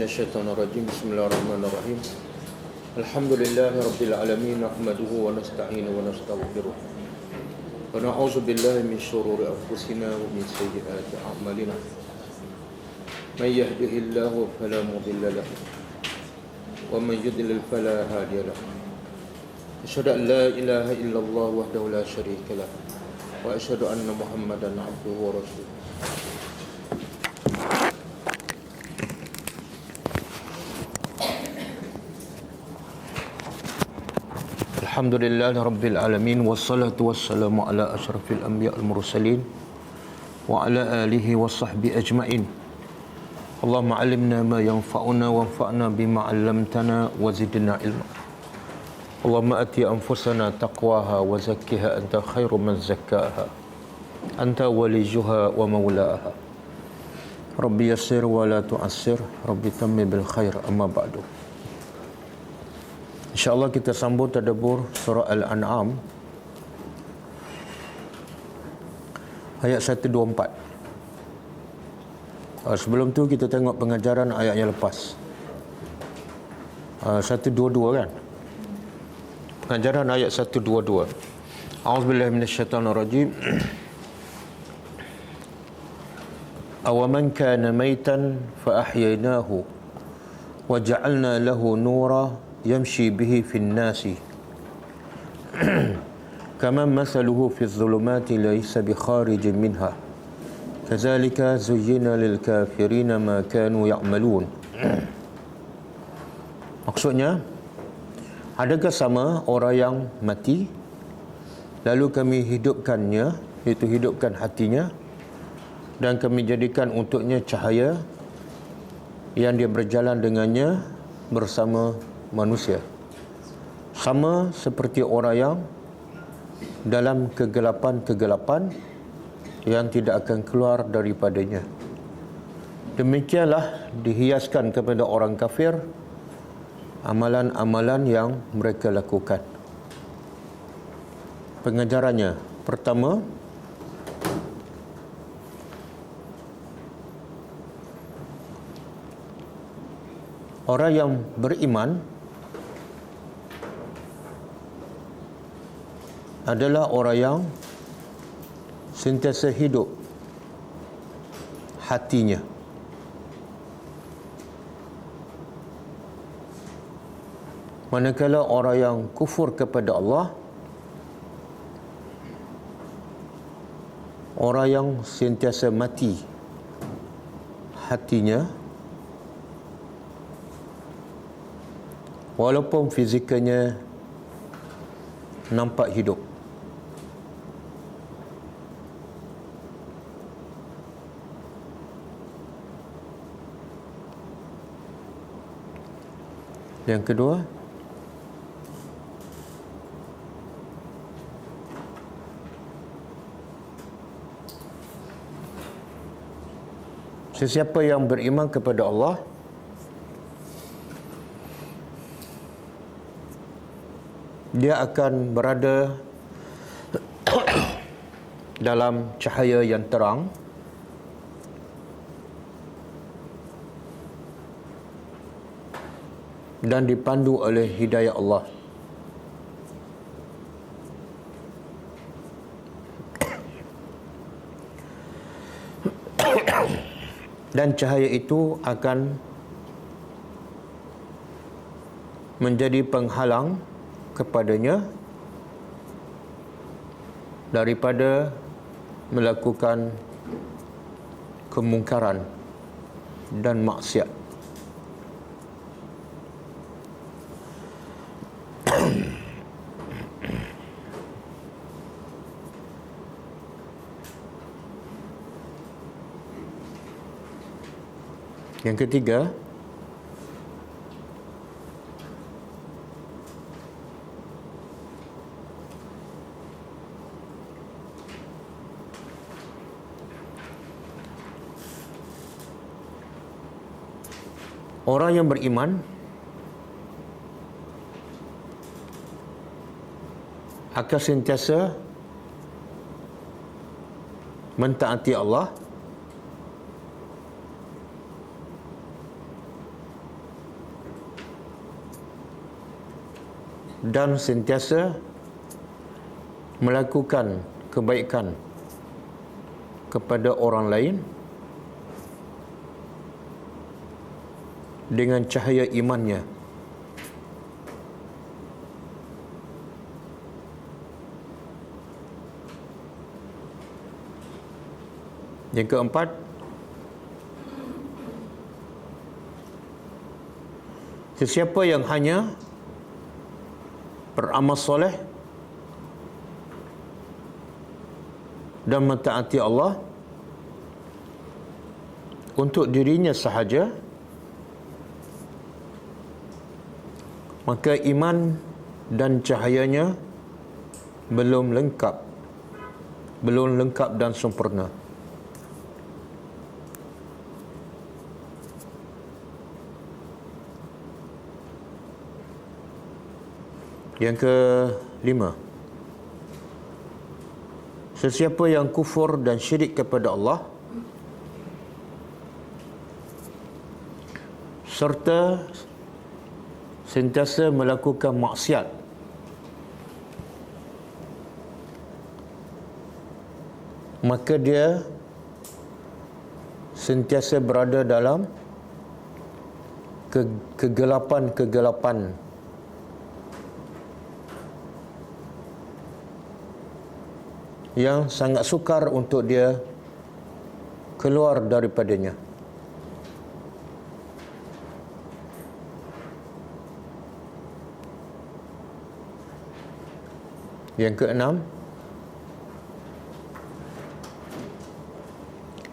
minasyaitonir rajim. Bismillahirrahmanirrahim. Alhamdulillahi rabbil alamin, nahmaduhu wa nasta'inu wa nastaghfiruh. Wa na'udzu billahi min shururi anfusina wa min sayyiati a'malina. May yahdihillahu fala mudilla lahu wa man yudlil fala hadiya lahu. Asyhadu an la ilaha illallah wahdahu la syarika lah wa asyhadu anna Muhammadan abduhu wa rasuluh. Alhamdulillahi rabbil alamin, wassalatu wassalamu ala asyrafil anbiya wal mursalin wa ala alihi wa sahbihi ajma'in. Allahumma 'allimna ma yanfa'una wanfa'na bima 'allamtana wa zidna ilma. Allahumma ati anfusana taqwaha wa zakkiha anta khairu man zakkaha anta waliyuha wa maulaha. Rabbi yassir wa la tu'assir, Rabbi tammi bil khair, amma ba'du. InsyaAllah kita sambung tadabbur surah Al-An'am ayat 124. Sebelum tu kita tengok pengajaran ayat yang lepas, 122 kan? Pengajaran ayat 122. A'udzubillahi minasyaitonirrajim. Awaman kana maitan fa ahyaynahu wa ja'alna lahu nura yamshi bihi fin nasi kama mathaluhu fi dhulumati laysa bi kharijin minha kadzalika zuyyina lil kafirina ma kanu ya'malun. Maksudnya, adakah sama orang yang mati lalu kami hidupkannya, iaitu hidupkan hatinya, dan kami jadikan untuknya cahaya yang dia berjalan dengannya bersama manusia, sama seperti orang yang dalam kegelapan-kegelapan yang tidak akan keluar daripadanya. Demikianlah dihiaskan kepada orang kafir amalan-amalan yang mereka lakukan. Pengajarannya, pertama, orang yang beriman adalah orang yang sentiasa hidup hatinya. Manakala orang yang kufur kepada Allah, orang yang sentiasa mati hatinya, walaupun fizikanya nampak hidup. Yang kedua, sesiapa yang beriman kepada Allah dia akan berada dalam cahaya yang terang dan dipandu oleh hidayah Allah. Dan cahaya itu akan menjadi penghalang kepadanya daripada melakukan kemungkaran dan maksiat. Yang ketiga, orang yang beriman akan sentiasa mentaati Allah dan sentiasa melakukan kebaikan kepada orang lain dengan cahaya imannya. Yang keempat, sesiapa yang hanya beramal soleh dan mentaati Allah untuk dirinya sahaja, maka iman dan cahayanya belum lengkap dan sempurna. Yang kelima, sesiapa yang kufur dan syirik kepada Allah serta sentiasa melakukan maksiat, maka dia sentiasa berada dalam kegelapan-kegelapan yang sangat sukar untuk dia keluar daripadanya. Yang keenam,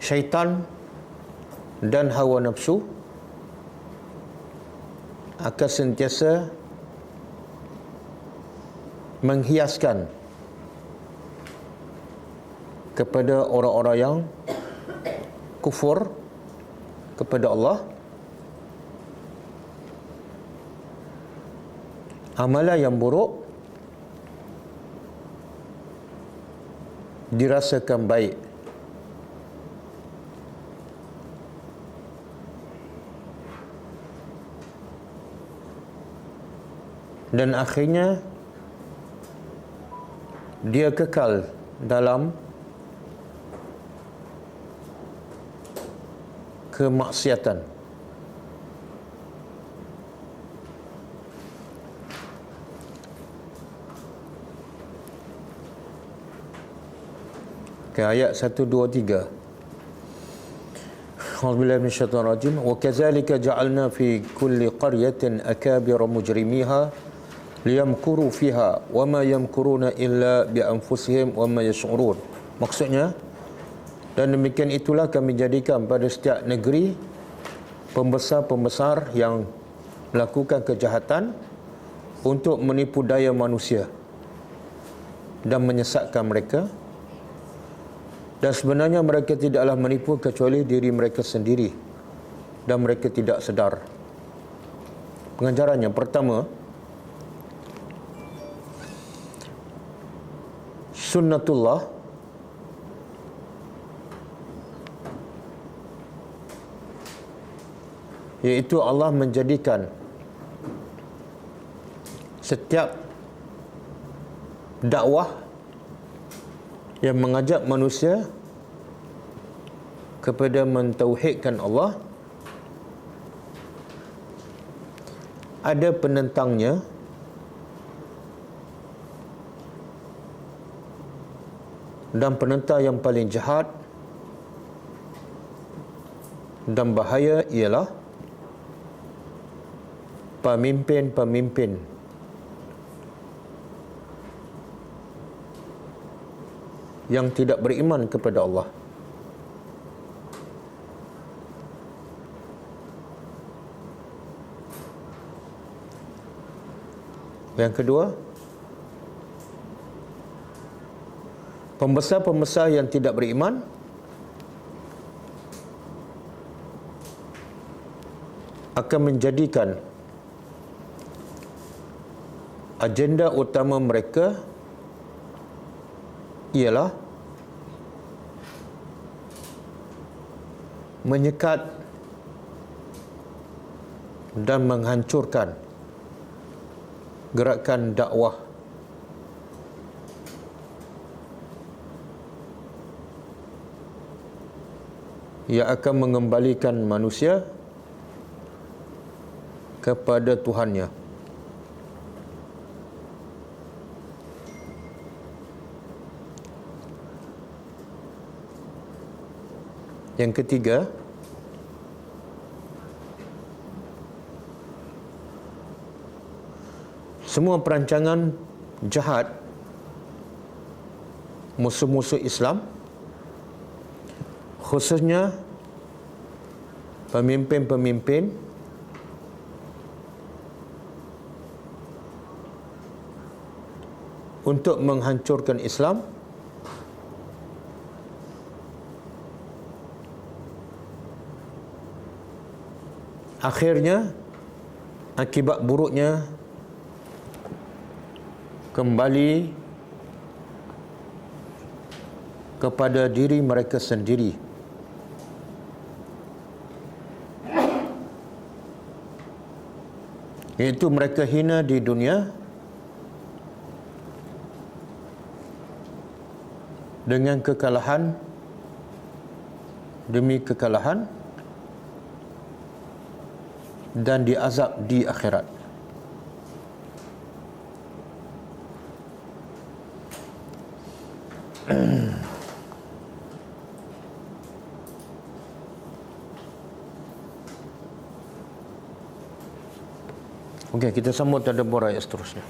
syaitan dan hawa nafsu akan sentiasa menghiaskan kepada orang-orang yang kufur kepada Allah amalan yang buruk dirasakan baik. Dan akhirnya dia kekal dalam kemaksiatan. Ayat 1, 2, 3. A'udzubillahi minasyaitonir rajim. Wa kadzalika ja'alna fi kulli qaryatin akabira mujrimiha liyamkuru fiha wa ma yamkuruna illa bi anfusihim wa ma yash'urun. Maksudnya, dan demikian itulah kami jadikan pada setiap negeri pembesar-pembesar yang melakukan kejahatan untuk menipu daya manusia dan menyesatkan mereka. Dan sebenarnya mereka tidaklah menipu kecuali diri mereka sendiri dan mereka tidak sedar. Pengajaran yang pertama, sunnatullah iaitu Allah menjadikan setiap dakwah yang mengajak manusia kepada mentauhidkan Allah ada penentangnya dan penentang yang paling jahat dan bahaya ialah pemimpin-pemimpin yang tidak beriman kepada Allah. Yang kedua, pembesar-pembesar yang tidak beriman akan menjadikan agenda utama mereka ialah menyekat dan menghancurkan gerakan dakwah yang akan mengembalikan manusia kepada Tuhannya. Yang ketiga, semua perancangan jahat musuh-musuh Islam, khususnya pemimpin-pemimpin untuk menghancurkan Islam, akhirnya akibat buruknya kembali kepada diri mereka sendiri. Iaitu mereka hina di dunia dengan kekalahan demi kekalahan, dan diazab di akhirat. Okey, kita sambut tadabbur ayat seterusnya.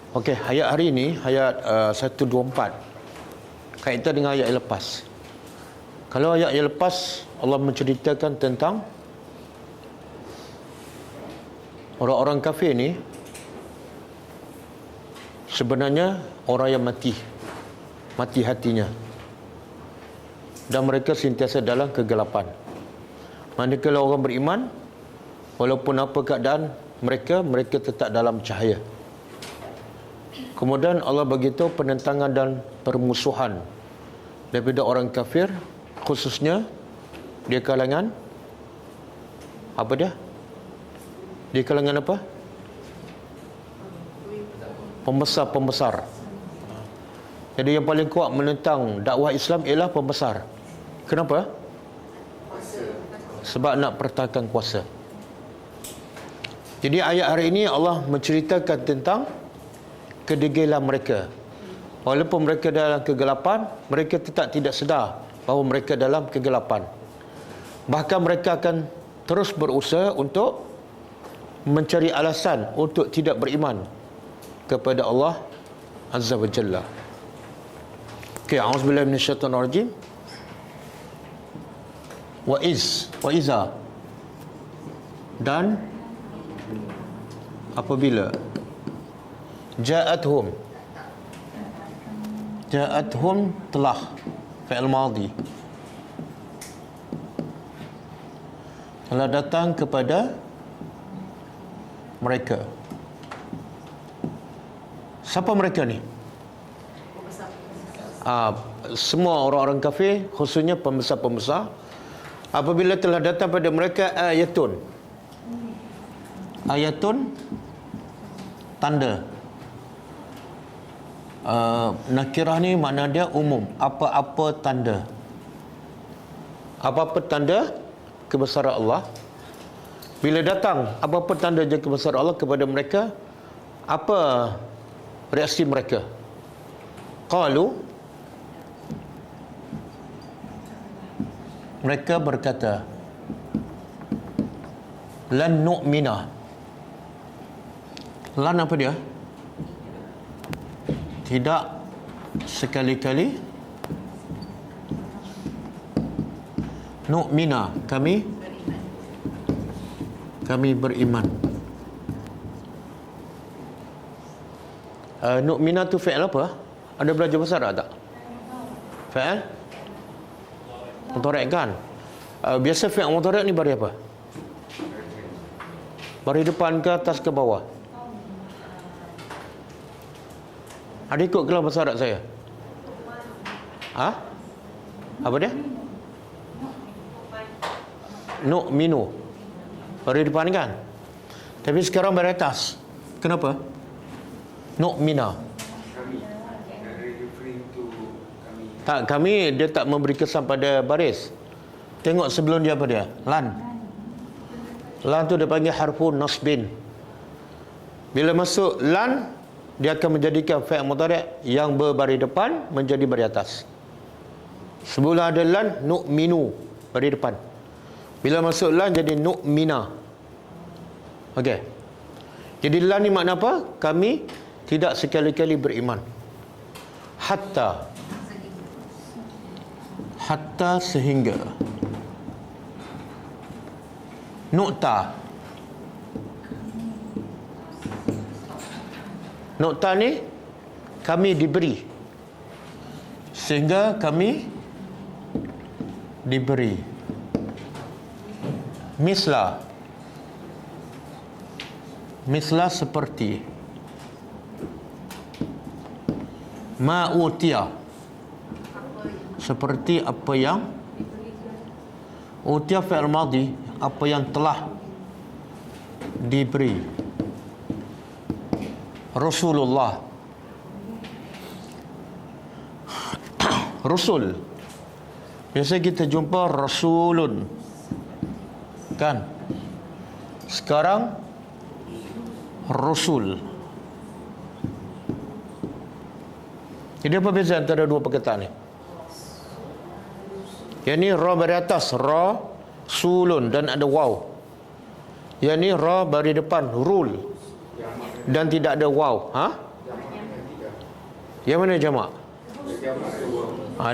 Okey, ayat hari ini, ayat 124, kaitan dengan ayat yang lepas. Kalau ayat yang lepas, Allah menceritakan tentang orang-orang kafir ni sebenarnya orang yang mati hatinya, dan mereka sentiasa dalam kegelapan. Manakala orang beriman, walaupun apa keadaan mereka tetap dalam cahaya. Kemudian Allah beritahu penentangan dan permusuhan daripada orang kafir, khususnya di kalangan apa dia? Di kalangan apa? Pembesar-pembesar. Jadi yang paling kuat menentang dakwah Islam ialah pembesar. Kenapa? Sebab nak pertahankan kuasa. Jadi ayat hari ini Allah menceritakan tentang kedegilan mereka. Walaupun mereka dalam kegelapan, mereka tetap tidak sedar bahawa mereka dalam kegelapan. Bahkan mereka akan terus berusaha untuk mencari alasan untuk tidak beriman kepada Allah Azza wa Jalla. Okay, a'udzubillahi minasyaitonir rajim. Wa iza, dan apabila ja'athum telah, fi'il madhi, telah datang kepada mereka. Siapa mereka ni? Semua orang-orang kafir, khususnya pembesar-pembesar. Apabila telah datang pada mereka ayatun, tanda. Nakirah ni makna dia umum. Apa-apa tanda kebesaran Allah. Bila datang apa-apa tanda je kebesaran Allah kepada mereka, apa reaksi mereka? Qalu, mereka berkata, lan nu'mina. Lan apa dia? Tidak sekali-kali. Nu'mina, kami beriman. Nu'mina tu fi'il apa? Ada belajar besar tak? Fi'il mudhari' kan? Biasa fi'il mudhari' ni baris apa? Baris depan ke atas ke bawah? Ada ikut kelas bahasa Arab saya? Apa dia? Nu'minu. Baris depan kan? Tapi sekarang baris atas. Kenapa? Nu'mina. Tak, kami dia tak memberi kesan pada baris. Tengok sebelum dia apa dia? Lan. Lan tu dia panggil harfun nasbin. Bila masuk lan, dia akan menjadikan fi'il mudhari' yang berbaris depan menjadi baris atas. Sebelum ada lan, nu'minu, baris depan. Bila masuk lan jadi nu'mina. Okey. Jadi lan ni makna apa? Kami tidak sekali-kali beriman. Hatta sehingga. Nukta ni kami diberi, sehingga kami diberi. Misla seperti. Ma'utiya seperti apa yang. Utiya fi'il madhi, apa yang telah diberi. Rasulullah. Rasul. Biasa kita jumpa Rasulun, kan? Sekarang Rasul. Jadi apa beza antara dua perkataan ni? Yang ni ra baris atas, ra sulun, dan ada waw. Yang ni ra baris depan, rul, dan tidak ada waw. Yang mana jamak?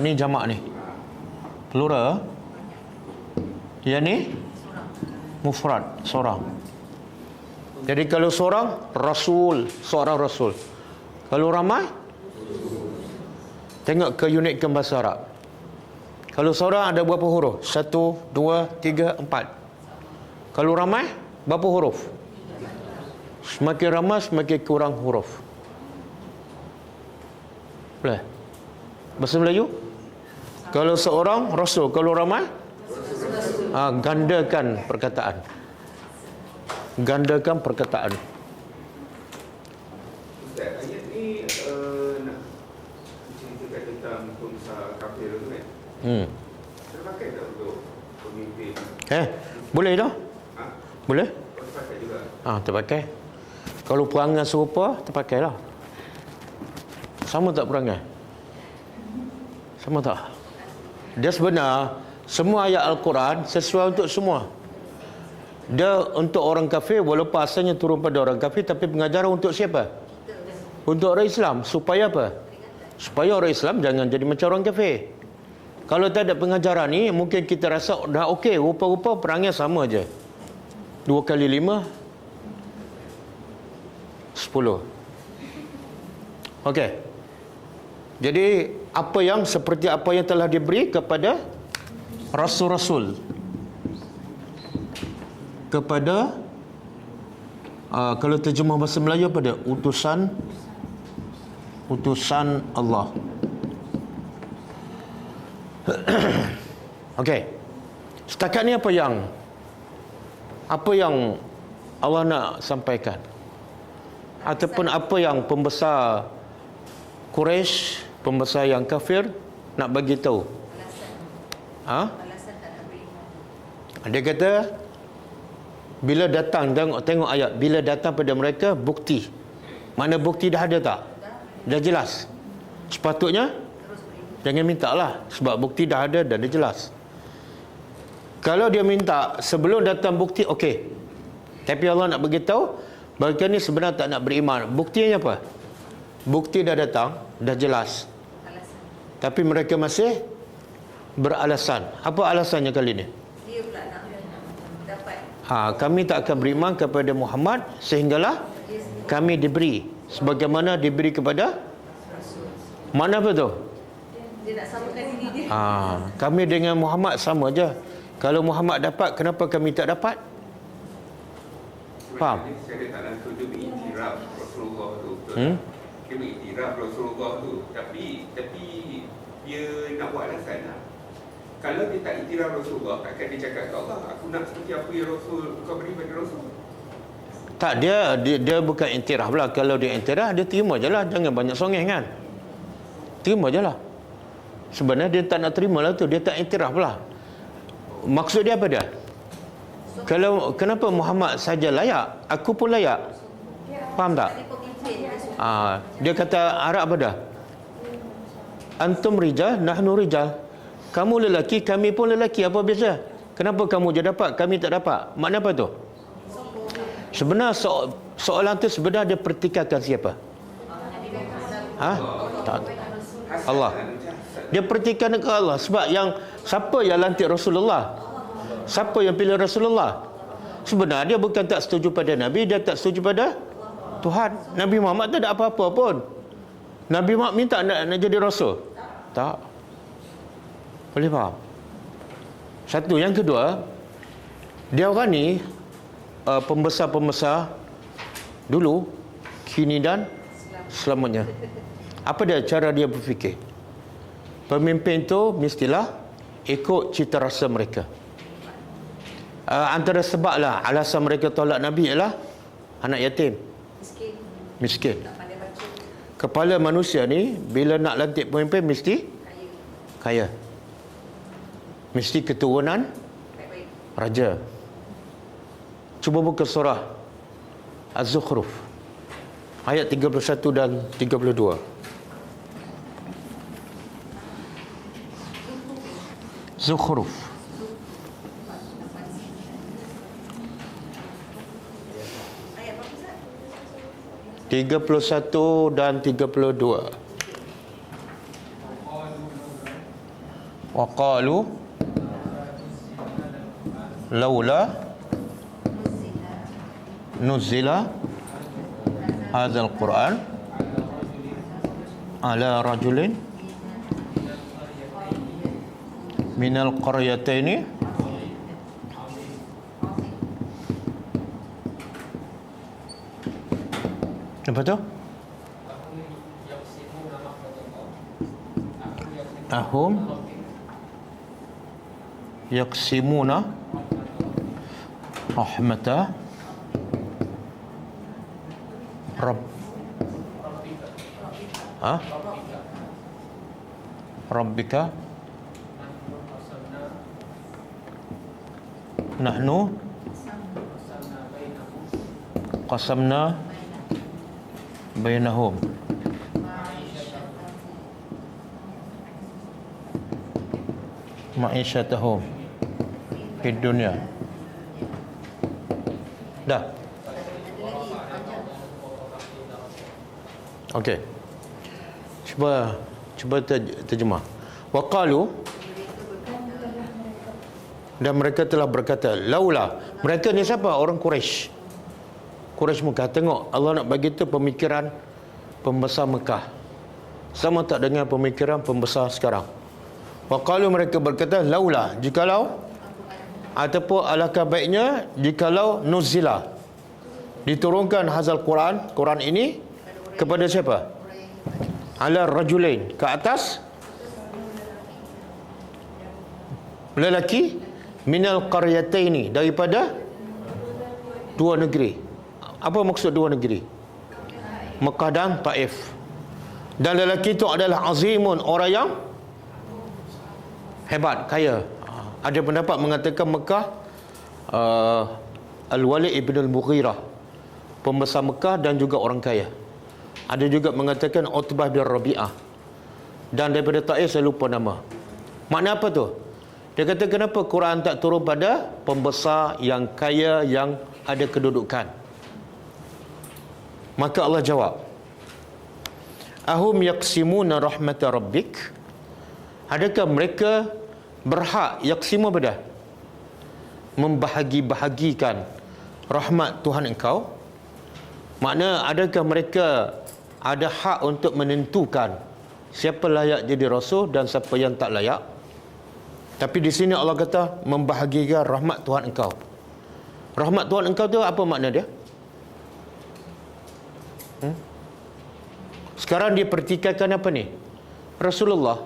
Ni jamak ni. Plural. Yang ni mufrad, seorang. Jadi kalau seorang, rasul, seorang rasul. Kalau ramai, tengok keunikan bahasa Arab. Kalau seorang ada berapa huruf? 1, 2, 3, 4. Kalau ramai, berapa huruf? Semakin ramai, semakin kurang huruf. Boleh? Bahasa Melayu? Kalau seorang rasul, kalau ramai, gandakan perkataan. Gandakan perkataan. Ustaz, ayat ni nak ceritakan tentang bangsa kafir tu kan? Terpakai tak untuk pemimpin? Boleh dah? Boleh? Terpakai juga? Terpakai. Kalau perangai serupa, terpakailah. Sama tak perangai? Sama tak? Dia sebenar, semua ayat Al-Quran sesuai untuk semua. Dia untuk orang kafir, walaupun asalnya turun pada orang kafir, tapi pengajaran untuk siapa? Untuk orang Islam. Supaya apa? Supaya orang Islam jangan jadi macam orang kafir. Kalau tak ada pengajaran ni, mungkin kita rasa dah okey, rupa-rupa perangai sama je. 2 kali 5 10. Okey. Jadi apa yang seperti apa yang telah diberi kepada rasul-rasul, kepada kalau terjemah bahasa Melayu apa dia? Utusan Allah. Okey. Setakat ni apa yang Allah nak sampaikan? Ataupun apa yang pembesar Quraisy, pembesar yang kafir nak bagi tahu? Alasan tak nak beriman. Dia kata bila datang, tengok ayat, bila datang pada mereka bukti. Mana bukti dah ada tak? Dah jelas. Sepatutnya jangan minta lah, sebab bukti dah ada dan dah jelas. Kalau dia minta sebelum datang bukti, okey. Tapi Allah nak beritahu mereka ni sebenarnya tak nak beriman. Buktinya apa? Bukti dah datang, dah jelas. Alasan. Tapi mereka masih beralasan. Apa alasannya kali ni? Dia pula nak dapat. Kami tak akan beriman kepada Muhammad sehinggalah kami diberi sebagaimana diberi kepada Mana apa tu? Dia nak samakan diri dia. Kami dengan Muhammad sama je. Kalau Muhammad dapat, kenapa kami tak dapat? Faham? Saya tak nak setuju mengiktiraf Rasulullah tu. Betul? Dia mengiktiraf Rasulullah tu. Tapi dia nak buat alasan lah. Kalau dia tak iktiraf Rasulullah, takkan dia cakap ke Allah, aku nak seperti apa yang Rasul kau beri pada Rasul. Tak, dia bukan iktiraf lah. Kalau dia iktiraf, dia terima je lah. Jangan banyak songeh kan. Terima je lah. Sebenarnya dia tak nak terima lah tu. Dia tak iktiraf lah. Maksud dia apa dia? Kalau kenapa Muhammad saja layak, aku pun layak. Faham tak? Dia kata Arab apa dah? Antum rijal, nahnu rijal. Kamu lelaki, kami pun lelaki. Apa biasa? Kenapa kamu je dapat, kami tak dapat? Makna apa tu? Sebenarnya soalan tu sebenarnya dia pertikaikan siapa? Tak. Allah. Dia pertikaikan ke Allah. Sebab siapa yang lantik Rasulullah? Siapa yang pilih Rasulullah? Sebenarnya dia bukan tak setuju pada Nabi, dia tak setuju pada Tuhan. Nabi Muhammad tak ada apa-apa pun. Nabi Muhammad minta nak jadi Rasul? Tak. Boleh faham? Satu. Yang kedua, dia orang ni pembesar-pembesar dulu, kini dan selamanya. Apa dia cara dia berfikir? Pemimpin tu mestilah ikut cita rasa mereka. Antara sebab lah alasan mereka tolak Nabi ialah anak yatim, miskin. Kepala manusia ni bila nak lantik pemimpin mesti kaya. Mesti keturunan raja. Cuba buka surah Az-Zukhruf ayat 31 dan 32. Zukhruf Ayat berapa Ustaz? 31 dan 32. Waqalu laula nuzila hadzal Quran ala rajulin minal qaryataini apa tu? Ahum yaqsimuna rahmata Rabbika nahnu qasamna bainahum ma'isyatahum fid dunya. Dah. Okey. Cuba terjemah. Waqalu, dan mereka telah berkata, laula. Mereka ni siapa? Orang Quraisy. Quraisy Mekah. Tengok Allah nak bagi tu pemikiran pembesar Mekah. Sama tak dengan pemikiran pembesar sekarang. Waqalu, mereka berkata, laula, jikalau, ataupun alangkah baiknya jikalau nuzila, diturunkan hazal Quran ini kepada siapa? Ala rajulain, ke atas lelaki, minal qaryataini, daripada dua negeri. Apa maksud dua negeri? Mekah dan Taif. Dan lelaki itu adalah azimun, orang yang hebat, kaya. Ada pendapat mengatakan Mekah Al-Walid ibn al-Mughirah, pembesar Mekah dan juga orang kaya. Ada juga mengatakan Utbah bin Rabi'ah. Dan daripada Taif saya lupa nama. Makna apa tu? Dia kata kenapa Quran tak turun pada pembesar yang kaya, yang ada kedudukan? Maka Allah jawab, ahum yaqsimuna rahmata rabbik, adakah mereka berhak, yaqsimu pada membahagi-bahagikan rahmat Tuhan engkau? Makna adakah mereka ada hak untuk menentukan siapa layak jadi rasul dan siapa yang tak layak. Tapi di sini Allah kata membahagikan rahmat Tuhan engkau. Rahmat Tuhan engkau tu apa makna dia? Sekarang dia pertikaikan apa ni? Rasulullah,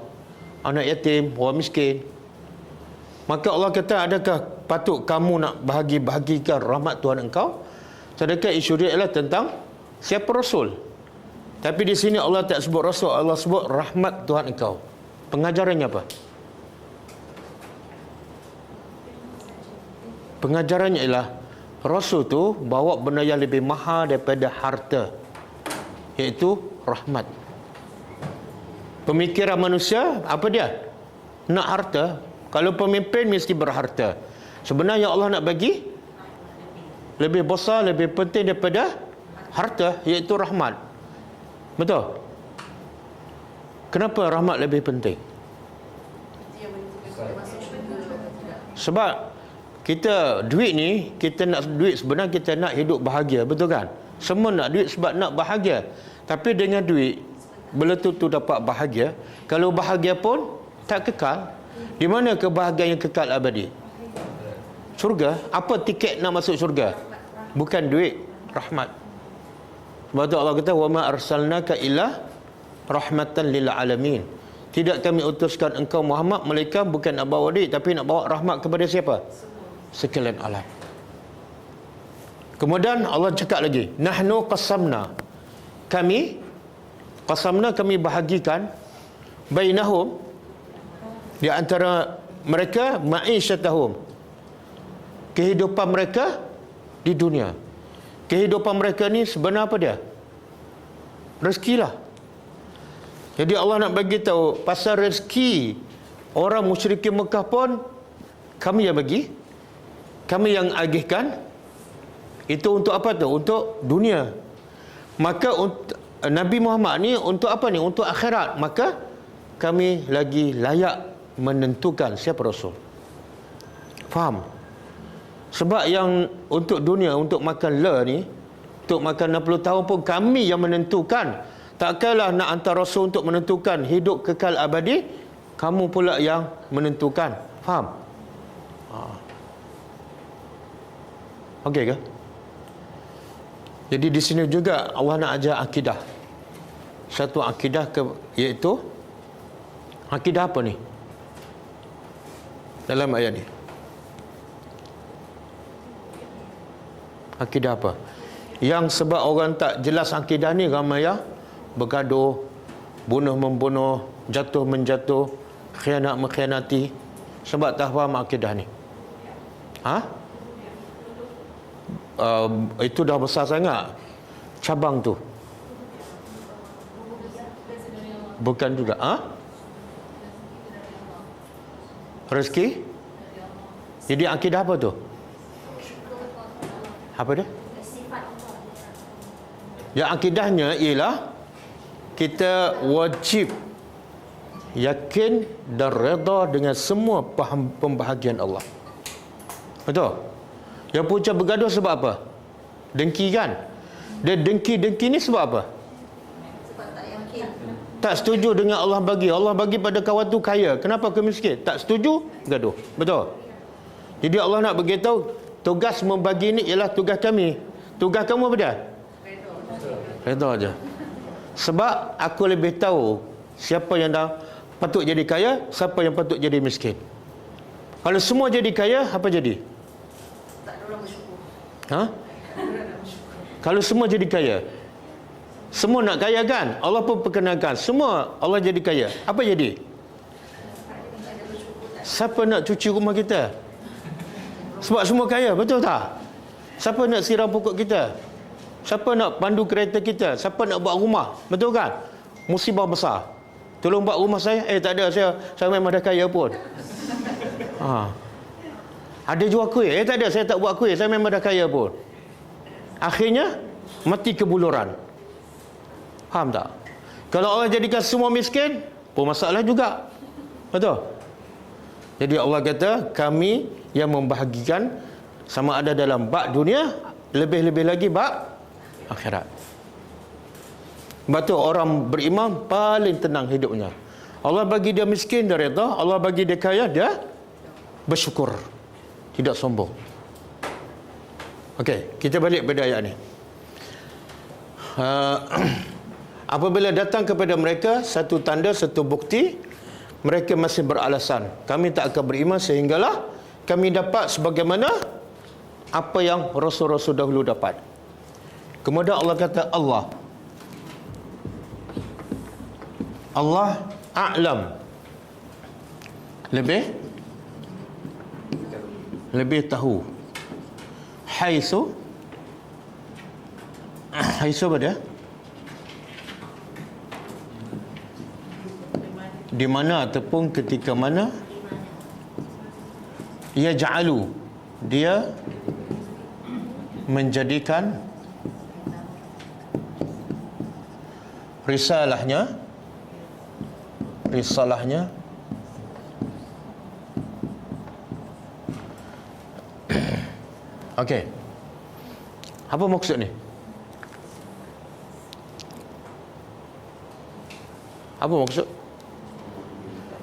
anak yatim, orang miskin. Maka Allah kata, adakah patut kamu nak bahagikan rahmat Tuhan engkau? Sedangkan isu dia adalah tentang siapa Rasul. Tapi di sini Allah tak sebut Rasul, Allah sebut rahmat Tuhan engkau. Pengajarannya apa? Pengajarannya ialah Rasul tu bawa benda yang lebih mahal daripada harta, iaitu rahmat. Pemikiran manusia apa dia? Nak harta. Kalau pemimpin mesti berharta. Sebenarnya Allah nak bagi lebih besar, lebih penting daripada harta, iaitu rahmat. Betul? Kenapa rahmat lebih penting? Sebab kita duit ni, kita nak duit sebenarnya kita nak hidup bahagia, betul kan? Semua nak duit sebab nak bahagia. Tapi dengan duit belum tentu dapat bahagia. Kalau bahagia pun tak kekal. Di mana kebahagiaan yang kekal abadi? Syurga. Apa tiket nak masuk syurga? Bukan duit, rahmat. Sebab tu Allah kata, "Wa ma arsalnaka illa rahmatan lil alamin." Tidak kami utuskan engkau Muhammad melainkan bukan nak bawa duit, tapi nak bawa rahmat kepada siapa? Sekalian alam. Kemudian Allah cakap lagi, "Nahnu qasamna." Kami bahagikan bainahum, di antara mereka, ma'isyatahum, kehidupan mereka di dunia. Kehidupan mereka ni sebenarnya apa dia? Rezeki lah. Jadi Allah nak bagi tahu pasal rezeki orang musyrikin Mekah pun kami yang bagi, kami yang agihkan. Itu untuk apa tu? Untuk dunia. Maka Nabi Muhammad ni untuk apa ni? Untuk akhirat. Maka kami lagi layak menentukan siapa Rasul. Faham? Sebab yang untuk dunia, untuk makan ni, untuk makan 60 tahun pun kami yang menentukan. Takkanlah nak hantar Rasul untuk menentukan hidup kekal abadi, kamu pula yang menentukan. Faham? Okey ke? Jadi di sini juga Allah nak ajar akidah. Satu akidah iaitu akidah apa ni? Dalam ayat ni. Akidah apa? Yang sebab orang tak jelas akidah ni, ramai yang bergaduh, bunuh-membunuh, jatuh-menjatuh, khianat-mengkhianati, sebab tak faham akidah ni. Itu dah besar sangat cabang tu. Bukan juga. Rezeki? Jadi akidah apa tu? Apa dia? Yang akidahnya ialah kita wajib yakin dan redha dengan semua pembahagian Allah. Betul? Yang punca bergaduh sebab apa? Dengki kan? Dia dengki ni sebab apa? Sebab tak yakin. Tak setuju dengan Allah bagi. Allah bagi pada kawan tu kaya. Kenapa aku miskin? Tak setuju, gaduh. Betul? Jadi Allah nak beritahu, tugas membagi ni ialah tugas kami. Tugas kamu apa dia? Redha aja. Sebab aku lebih tahu siapa yang dah patut jadi kaya, siapa yang patut jadi miskin. Kalau semua jadi kaya, apa jadi? Tak ada orang bersyukur. Kalau semua jadi kaya, semua nak kaya kan? Allah pun perkenalkan semua Allah jadi kaya. Apa jadi? Siapa nak cuci rumah kita? Sebab semua kaya, betul tak? Siapa nak siram pokok kita? Siapa nak pandu kereta kita? Siapa nak buat rumah? Betul kan? Musibah besar. Tolong buat rumah saya. Tak ada, saya memang dah kaya pun. Ada jual kuih? Tak ada, saya tak buat kuih, saya memang dah kaya pun. Akhirnya mati kebuluran. Faham tak? Kalau Allah jadikan semua miskin, pun masalah juga. Betul? Jadi Allah kata, kami yang membahagikan sama ada dalam bab dunia, lebih-lebih lagi bab akhirat. Sebab tu orang beriman paling tenang hidupnya. Allah bagi dia miskin, dia reda. Allah bagi dia kaya, dia bersyukur, tidak sombong. Okey, kita balik pada ayat ni. Apabila datang kepada mereka satu tanda, satu bukti, mereka masih beralasan, kami tak akan beriman sehinggalah kami dapat sebagaimana apa yang rasul-rasul dahulu dapat. Kemudian Allah kata, Allah a'lam, lebih tahu. Haitsu apa dia? Di mana ataupun ketika mana ia ja'alu, dia menjadikan risalahnya okey. Apa maksud ni? Apa maksud?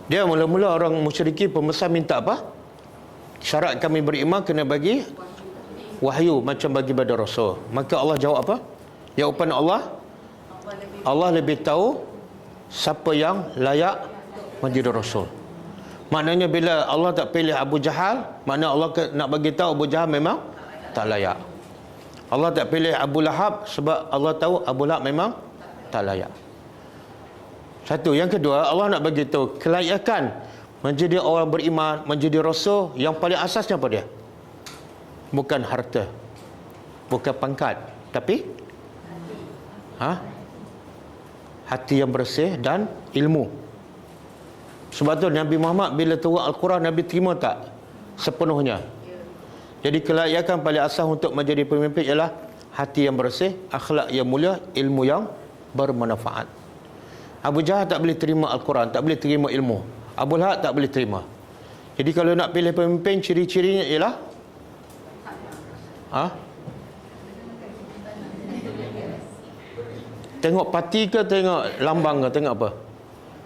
Dia mula-mula orang musyriki pemesan minta apa? Syarat kami beriman kena bagi wahyu macam bagi pada rasul. Maka Allah jawab apa? Jawapan Allah lebih tahu siapa yang layak menjadi rasul. Maknanya bila Allah tak pilih Abu Jahal, makna Allah nak bagi tahu Abu Jahal memang tak layak. Allah tak pilih Abu Lahab sebab Allah tahu Abu Lahab memang tak layak. Satu. Yang kedua, Allah nak bagi tahu kelayakan menjadi orang beriman, menjadi rasul, yang paling asasnya apa dia? Bukan harta, bukan pangkat, tapi hati yang bersih dan ilmu. Sebab tu Nabi Muhammad bila turun Al-Quran, Nabi terima tak sepenuhnya. Jadi kelayakan paling asas untuk menjadi pemimpin ialah hati yang bersih, akhlak yang mulia, ilmu yang bermanfaat. Abu Jahal tak boleh terima Al-Quran, tak boleh terima ilmu. Abu Lahab tak boleh terima. Jadi kalau nak pilih pemimpin, ciri-cirinya ialah tengok parti ke, tengok lambang ke, tengok apa?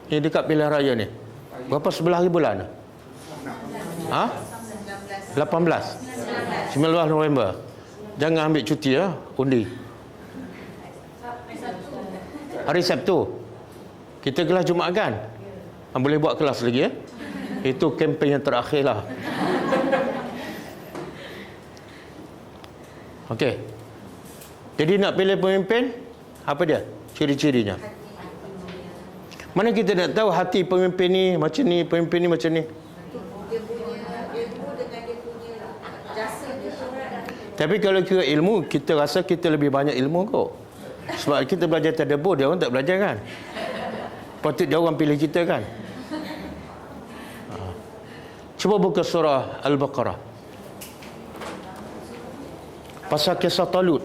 Ini dekat pilihan raya ni. Berapa sebelah hari bulan? 18 November. Jangan ambil cuti undi. Hari Sabtu. Kita kelas Jumaat kan? Boleh buat kelas lagi Itu kempen yang terakhir lah. Okey. Jadi nak pilih pemimpin, apa dia? Ciri-cirinya. Mana kita nak tahu hati pemimpin ni macam ni, pemimpin ni macam ni? Tapi kalau kira ilmu, kita rasa kita lebih banyak ilmu kok. Sebab kita belajar tadabbur, dia orang tak belajar kan? Patut dia orang pilih kita kan? Cuba buka surah Al-Baqarah. Pasal kisah Talut.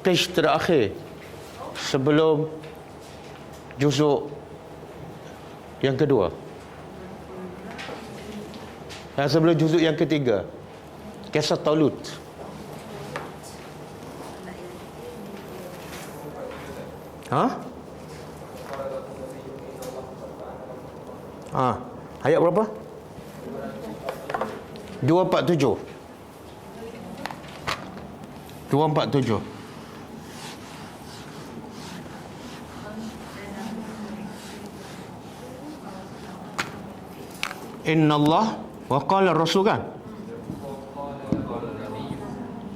Page terakhir sebelum juzuk yang kedua. Sebelum juzuk yang ketiga. Kisah Talut. Ayat berapa? 247. 247. Innallah wa qala Rasul kan?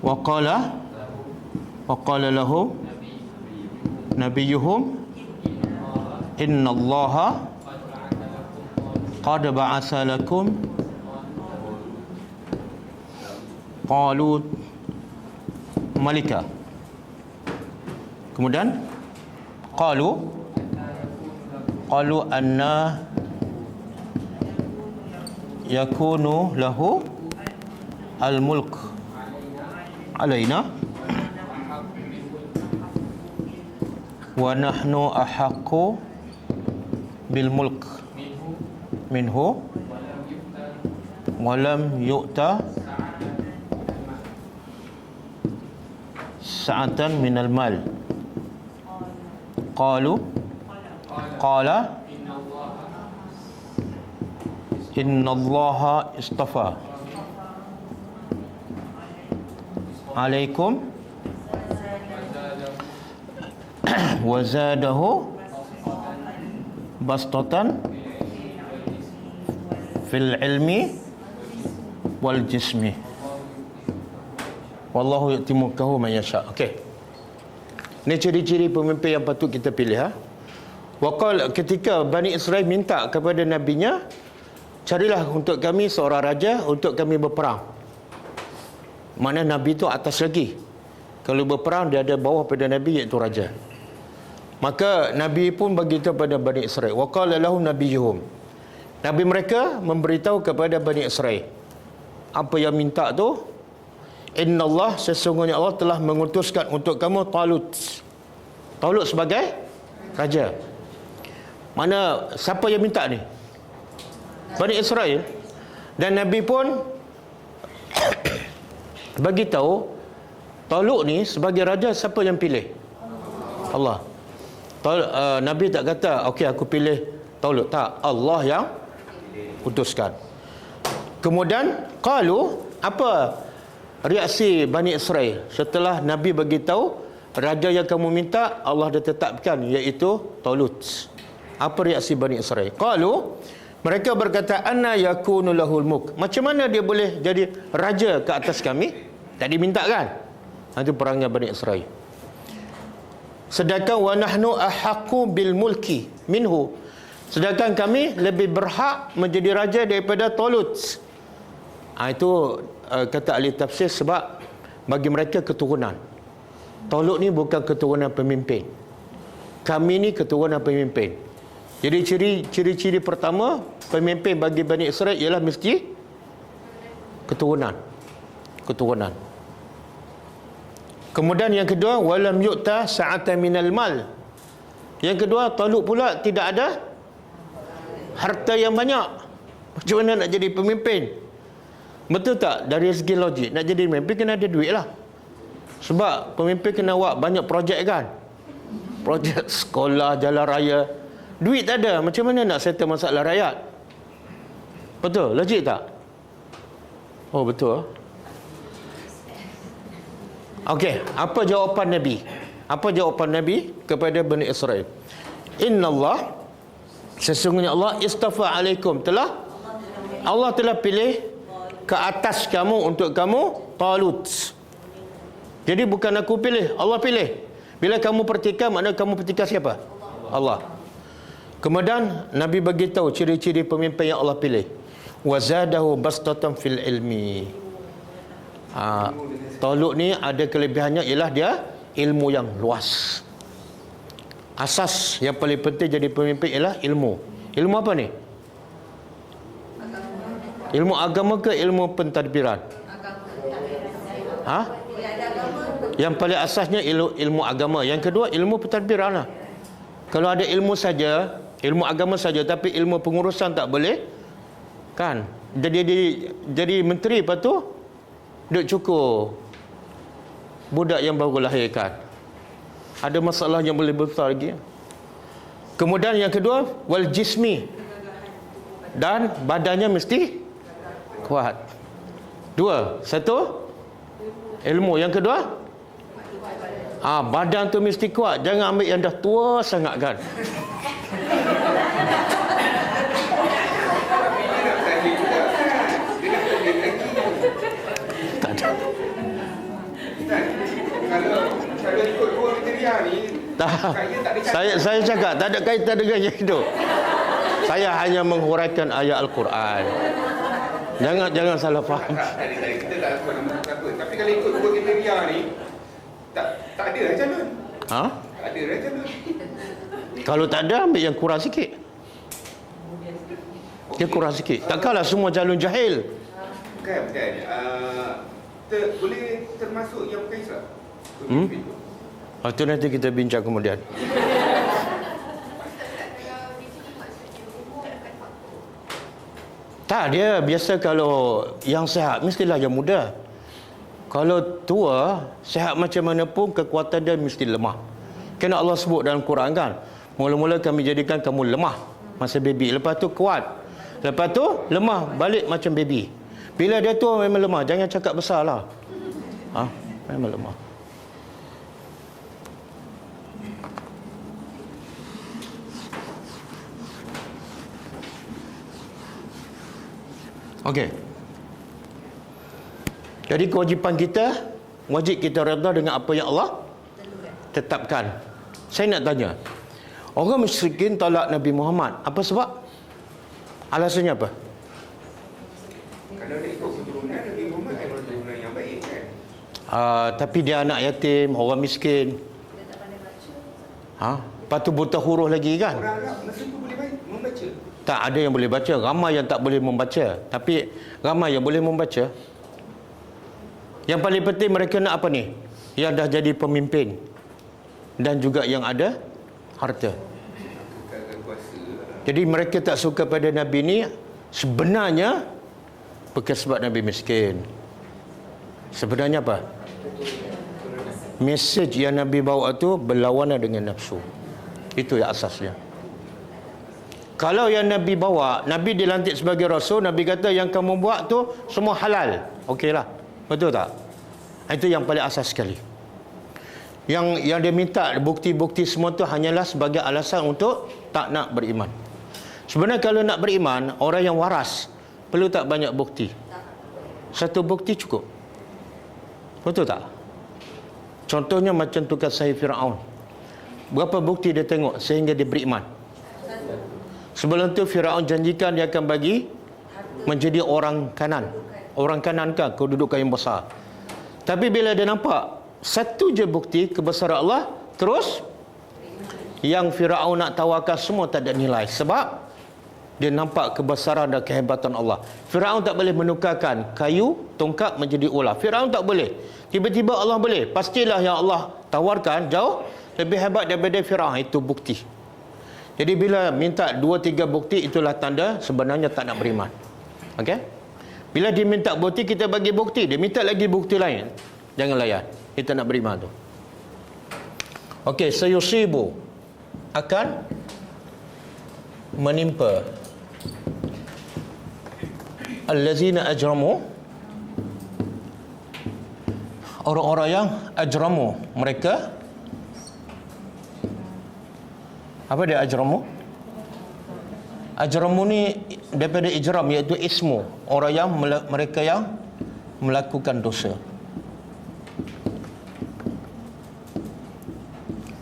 Wa qala lahum nabiyuhum innallaha qad ba'atsa lakum qalut malika. Kemudian qalu anna yakunu lahu al-mulk alaina wa nahnu ahaqqu bil mulk minhu wa lam yu'ta sa'atan minal mal. Qalu qala innallaha istafa alaikum wa zadahu bastatan fil ilmi wal jismi wallahu yu'ti mulkahu man yasha. Okey, ini ciri-ciri pemimpin yang patut kita pilih. Waqal, ketika Bani Israel minta kepada nabinya, carilah untuk kami seorang raja untuk kami berperang. Mana nabi itu atas lagi. Kalau berperang dia ada bawah pada nabi, iaitu raja. Maka nabi pun beritahu pada Bani Israel. Waqala lahum nabiyuhum, nabi mereka memberitahu kepada Bani Israel apa yang minta tu. Innallah, sesungguhnya Allah telah mengutuskan untuk kamu Talut sebagai raja. Mana siapa yang minta ni? Bani Israel. Dan Nabi pun bagi tahu Talut ni sebagai raja, siapa yang pilih? Allah. Nabi tak kata okey aku pilih Talut, tak, Allah yang putuskan. Kemudian qalu, apa reaksi Bani Israel setelah Nabi bagi tahu raja yang kamu minta Allah dah tetapkan, iaitu Talut? Apa reaksi Bani Israel? Qalu, mereka berkata, anna yakunu lahul mulk, macam mana dia boleh jadi raja ke atas kami? Tak diminta kan? Itu perangnya Bani Israel. Sedangkan wa nahnu ahaqqu bil mulki minhu, sedangkan kami lebih berhak menjadi raja daripada Talut. Itu kata ahli tafsir, sebab bagi mereka keturunan. Talut ni bukan keturunan pemimpin, kami ni keturunan pemimpin. Jadi ciri-ciri pertama pemimpin bagi Bani Israel ialah mesti keturunan. Kemudian yang kedua, walam yu'ta sa'atan minal mal. Yang kedua, Talut pula tidak ada harta yang banyak. Macam mana nak jadi pemimpin? Betul tak? Dari segi logik, nak jadi pemimpin kena ada duit lah. Sebab pemimpin kena buat banyak projek kan. Projek sekolah, jalan raya. Duit tak ada, macam mana nak settle masalah rakyat? Betul? Logik tak? Oh betul. Okey, apa jawapan Nabi? Apa jawapan Nabi kepada Bani Israel? Innallah, sesungguhnya Allah istafa alaikum, Allah telah pilih ke atas kamu, untuk kamu Talut. Jadi bukan aku pilih, Allah pilih. Bila kamu pertikam, makna kamu pertikam siapa? Allah. Kemudian Nabi bagi tahu ciri-ciri pemimpin yang Allah pilih. Wa zadahu bastatan fil ilmi. Talut ni ada kelebihannya, ialah dia ilmu yang luas. Asas yang paling penting jadi pemimpin ialah ilmu. Ilmu apa ni? Ilmu agama ke ilmu pentadbiran? Yang paling asasnya ilmu agama. Yang kedua ilmu pentadbiran lah. Kalau ada ilmu saja, ilmu agama saja, tapi ilmu pengurusan tak boleh kan? Jadi menteri, lepas tu duk cukur budak yang baru lahirkan. Ada masalah yang boleh besar lagi. Kemudian yang kedua, wal jismi, dan badannya mesti kuat. Satu ilmu, yang kedua badan tu mesti kuat. Jangan ambil yang dah tua sangat kan. Tak ada. Kalau ikut dua kriteria ni, saya cakap tak ada kaitan dengan yang itu. Saya hanya menghuraikan ayat Al-Quran. Jangan salah faham. Kita tak tahu nama apa. Tapi kalau ikut dua kriteria ni, tak ada lah calon. Tak ada lah calon. Kalau tak ada, ambil yang kurang sikit. Dia kurang sikit. Takkanlah semua calon jahil. Bukan. Boleh termasuk yang bukan Islam? Itu nanti kita bincang kemudian. Tak, dia biasa kalau yang sihat mestilah yang muda. Kalau tua, sihat macam mana pun kekuatan dia mesti lemah. Kena Allah sebut dalam Quran kan. Mula-mula kami jadikan kamu lemah masa baby. Lepas tu kuat. Lepas tu lemah balik macam baby. Bila dia tua memang lemah. Jangan cakap besar lah. Memang lemah. Okey. Jadi kewajipan kita, wajib kita redha dengan apa yang Allah tetapkan. Saya nak tanya, orang musyrikin tolak Nabi Muhammad. Apa sebab? Alasannya apa? Kalau dia ikut keturunan Nabi Muhammad adalah keturunan yang baik kan. Tapi dia anak yatim, orang miskin. Dia tak pandai baca. Lepas tu buta huruf lagi kan? Orang Arab masa tu boleh membaca. Tak ada yang boleh baca. Ramai yang tak boleh membaca. Tapi ramai yang boleh membaca. Yang paling penting mereka nak apa ni? Yang dah jadi pemimpin. Dan juga yang ada harta. Jadi mereka tak suka pada Nabi ni sebenarnya bukan sebab Nabi miskin. Sebenarnya apa? Mesej yang Nabi bawa tu berlawanan dengan nafsu. Itu yang asasnya. Kalau yang Nabi bawa, Nabi dilantik sebagai Rasul, Nabi kata yang kamu buat tu semua halal. Okeylah. Betul tak? Itu yang paling asas sekali. Yang dia minta bukti-bukti semua tu hanyalah sebagai alasan untuk tak nak beriman. Sebenarnya kalau nak beriman, orang yang waras perlu tak banyak bukti. Satu bukti cukup. Betul tak? Contohnya macam tukar sahih Firaun. Berapa bukti dia tengok sehingga dia beriman? Sebelum tu Firaun janjikan dia akan bagi menjadi orang kanan. Orang kanan kan kedudukan yang besar. Tapi bila dia nampak satu je bukti kebesaran Allah, terus yang Firaun nak tawarkan semua tak ada nilai. Sebab dia nampak kebesaran dan kehebatan Allah. Firaun tak boleh menukarkan kayu, tongkat menjadi ular. Firaun tak boleh. Tiba-tiba Allah boleh. Pastilah yang Allah tawarkan jauh lebih hebat daripada Firaun. Itu bukti. Jadi bila minta 2-3 bukti, itulah tanda sebenarnya tak nak beriman. Okey? Bila dia minta bukti, kita bagi bukti. Dia minta lagi bukti lain. Jangan layan. Kita nak beriman tu. Okey, sayusibu akan menimpa allazina ajramu, orang-orang yang ajramu, mereka apa dia ajramu? Ajramu ni daripada ijram, iaitu ismu, orang yang mereka yang melakukan dosa.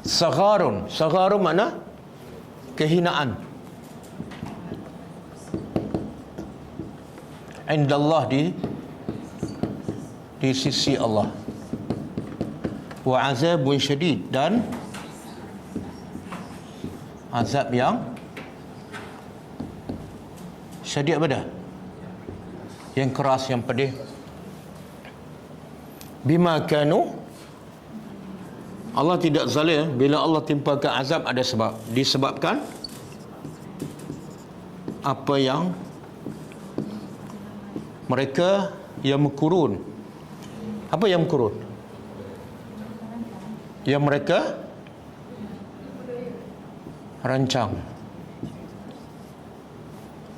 Sagharun, sagharun mana? Kehinaan. Indallah, di sisi Allah. Wa azabun syadid, dan azab yang syadid apa dah? Yang keras, yang pedih. Bima kanu, Allah tidak zalim. Bila Allah timpakan azab ada sebab. Disebabkan apa yang mereka yang mengkurun. Apa yang mengkurun? Yang mereka rancang.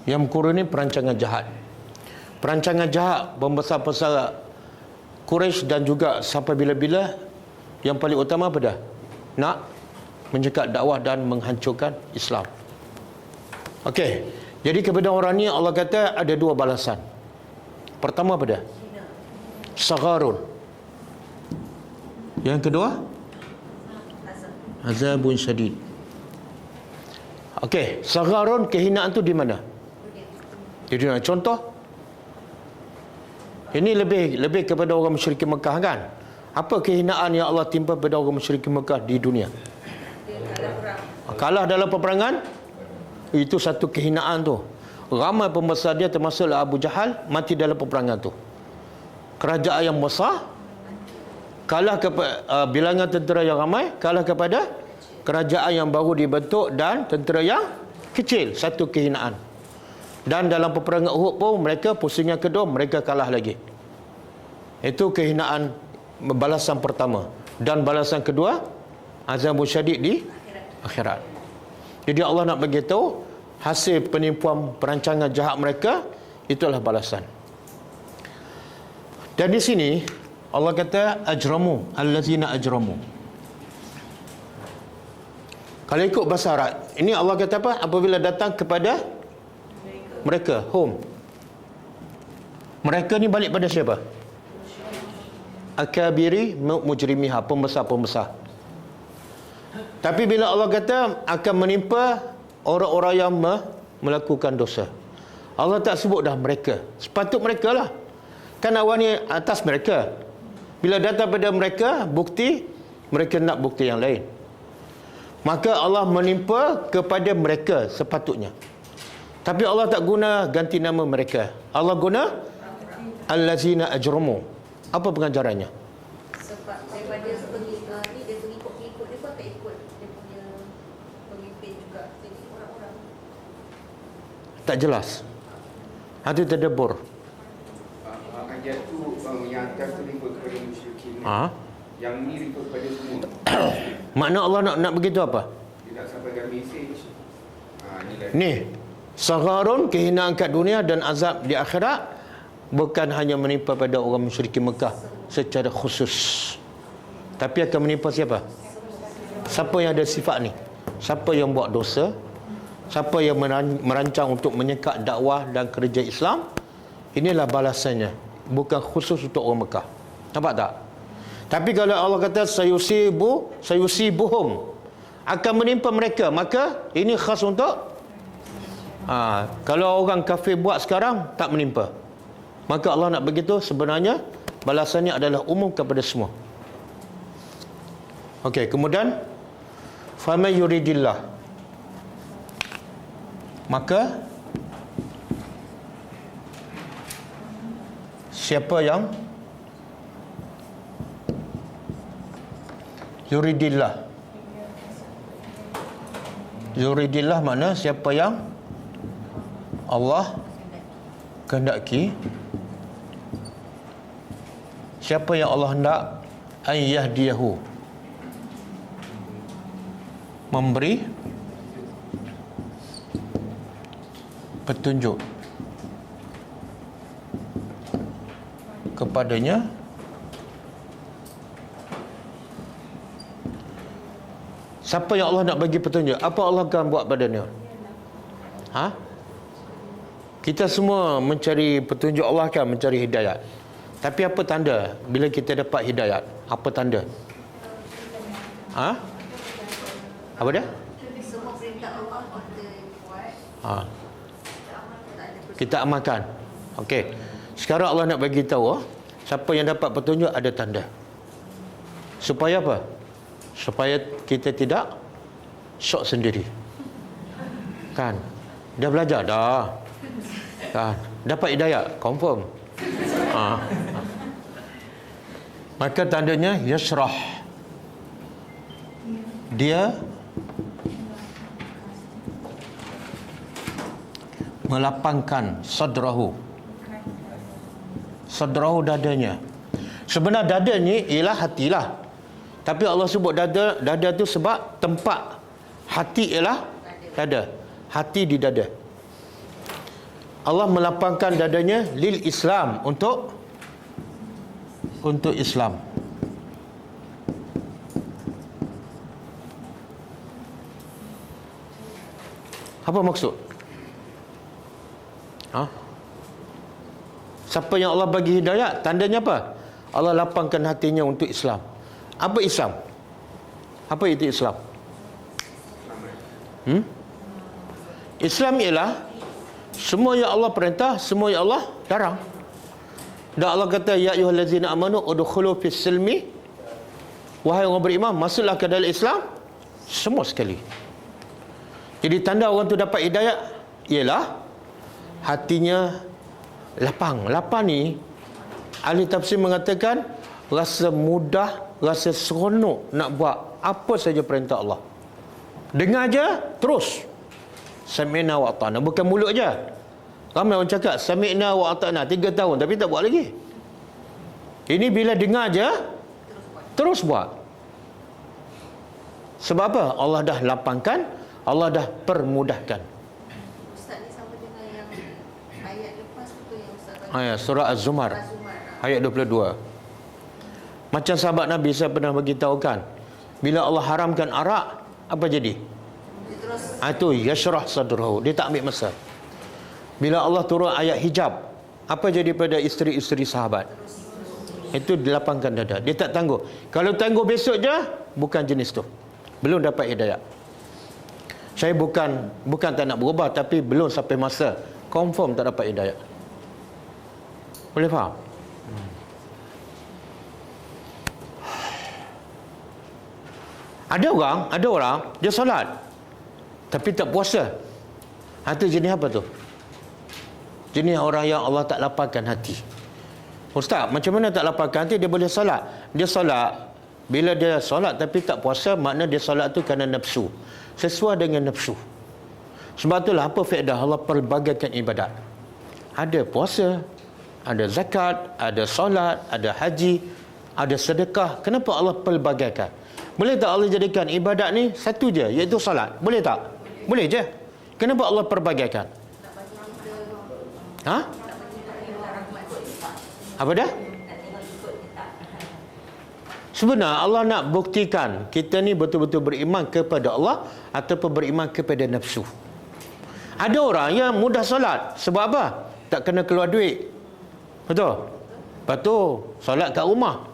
Yang mengkurun ni perancangan jahat. Perancangan jahat membesar-besar Quraisy dan juga sampai bila-bila. Yang paling utama apa dah? Nak mencekat dakwah dan menghancurkan Islam. Okey. Jadi kepada orang ni Allah kata ada dua balasan. Pertama apa dah? Sagharun. Yang kedua? Azabun syadid. Okey, sagharun, kehinaan tu di mana? Di dunia. Contoh? Ini lebih kepada orang musyrikin Mekah kan? Apa kehinaan yang Allah timpa pada orang musyrikin Mekah di dunia? Kalah dalam peperangan. Itu satu kehinaan tu. Ramai pembesar dia termasuklah Abu Jahal mati dalam peperangan tu. Kerajaan yang besar kalah kepada bilangan tentera yang ramai, kalah kepada kerajaan yang baru dibentuk dan tentera yang kecil. Satu kehinaan. Dan dalam peperangan Uhud pun mereka pusing yang kedua mereka kalah lagi. Itu kehinaan balasan pertama. Dan balasan kedua, azabun syadid di akhirat. Jadi Allah nak bagi tahu hasil penipuan perancangan jahat mereka itulah balasan. Dan di sini Allah kata ajramu, allazina ajramu. Kalau ikut bahasa Arab, ini Allah kata apa? Apabila datang kepada mereka, home. Mereka ni balik pada siapa? Akabiri mujrimiha, pembesar-pembesar. Tapi bila Allah kata akan menimpa orang-orang yang melakukan dosa, Allah tak sebut dah mereka. Sepatut mereka lah. Kan awal ni atas mereka. Bila datang pada mereka, bukti, mereka nak bukti yang lain. Maka Allah menimpa kepada mereka sepatutnya. Tapi Allah tak guna ganti nama mereka. Allah guna allazina ajramu. Apa pengajarannya? Sebab daripada dia pengikut-pengikut dia pun tak ikut dia punya pemimpin juga. Jadi orang-orang Tak jelas. Hati tadabbur. Ayat tu yang atas tu refer kepada musyrikin. Yang ni refer kepada semua. Makna Allah nak begitu apa? Dia nak sampaikan mesej. Ni, sagharun, kehinaan kat dunia dan azab di akhirat bukan hanya menimpa pada orang musyrikin Mekah secara khusus, tapi akan menimpa siapa? Siapa yang ada sifat ni? Siapa yang buat dosa? Siapa yang merancang untuk menyekat dakwah dan kerja Islam? Inilah balasannya, bukan khusus untuk orang Mekah. Nampak tak? Tapi kalau Allah kata sayusibuhum, akan menimpa mereka, maka ini khas untuk kalau orang kafir buat sekarang tak menimpa. Maka Allah nak begitu, sebenarnya balasannya adalah umum kepada semua. Okey, kemudian faman yuridillah, maka siapa yang yuridillah makna siapa yang Allah kehendaki, siapa yang Allah hendak an yahdiyahu, memberi petunjuk kepadanya, siapa yang Allah nak bagi petunjuk, apa Allah akan buat padanya? Kita semua mencari petunjuk, Allah kan mencari hidayat. Tapi apa tanda bila kita dapat hidayat? Apa tanda? Apa dia? semua perintah Allah kita buat, Kita amalkan. Okey. Sekarang Allah nak bagi tahu siapa yang dapat petunjuk ada tanda. Supaya apa? Supaya kita tidak syok sendiri. Kan? Dah belajar dah. Kan? Dapat hidayah, confirm. Maka tandanya yashrah. Dia melapangkan sadrahu. Sadrahu dadanya. Sebenar dada ni ialah hatilah. Tapi Allah sebut dada tu sebab tempat hati ialah dada. Hati di dada. Allah melapangkan dadanya lil Islam, untuk Islam. Apa maksud? Siapa yang Allah bagi hidayah, tandanya apa? Allah lapangkan hatinya untuk Islam. Apa Islam? Apa itu Islam? Islam ialah semua yang Allah perintah, semua yang Allah larang. Dan Allah kata, ya ayyuhallazina amanu udkhulu fis silmi, wahai orang beriman, masuklah ke dalam Islam semua sekali. Jadi tanda orang tu dapat hidayah ialah hatinya lapang. Lapang ni ahli tafsir mengatakan rasa mudah, rasa seronok nak buat apa saja perintah Allah. Dengar aja terus sami'na wa ata'na, bukan mulut aja. Ramai orang cakap sami'na wa ata'na 3 tahun tapi tak buat lagi. Ini bila dengar aja terus buat. Sebab apa? Allah dah lapangkan, Allah dah permudahkan. Ustaz ni sama dengan yang ayat lepas tu yang Ustaz bagi. Ayat surah Az-Zumar Az-Zumar. ayat 22. Macam sahabat Nabi saya pernah beritahu kan, bila Allah haramkan arak, apa jadi? Dia terus Itu yashrah sadrahu, dia tak ambil masa. Bila Allah turun ayat hijab, apa jadi pada isteri-isteri sahabat? Itu dilapangkan dada. Dia tak tangguh. Kalau tangguh besok je, bukan jenis tu. Belum dapat hidayah. Saya bukan tak nak berubah, tapi belum sampai masa confirm tak dapat hidayah. Boleh faham? Ada orang dia solat tapi tak puasa. Itu jenis apa tu? Jenis orang yang Allah tak lapangkan hati. Ustaz, macam mana tak lapangkan hati? Dia boleh solat. Dia solat, bila dia solat tapi tak puasa, makna dia solat tu kerana nafsu. Sesuai dengan nafsu. Sebab itulah apa faedah Allah pelbagaikan ibadat. Ada puasa, ada zakat, ada solat, ada haji, ada sedekah. Kenapa Allah pelbagaikan? Boleh tak Allah jadikan ibadat ni satu je, iaitu solat? Boleh tak? Boleh je. Kenapa Allah perbagaikan? Ha? Apa dah? Sebenarnya Allah nak buktikan kita ni betul-betul beriman kepada Allah ataupun beriman kepada nafsu. Ada orang yang mudah solat. Sebab apa? Tak kena keluar duit. Betul? Lepas tu solat kat rumah.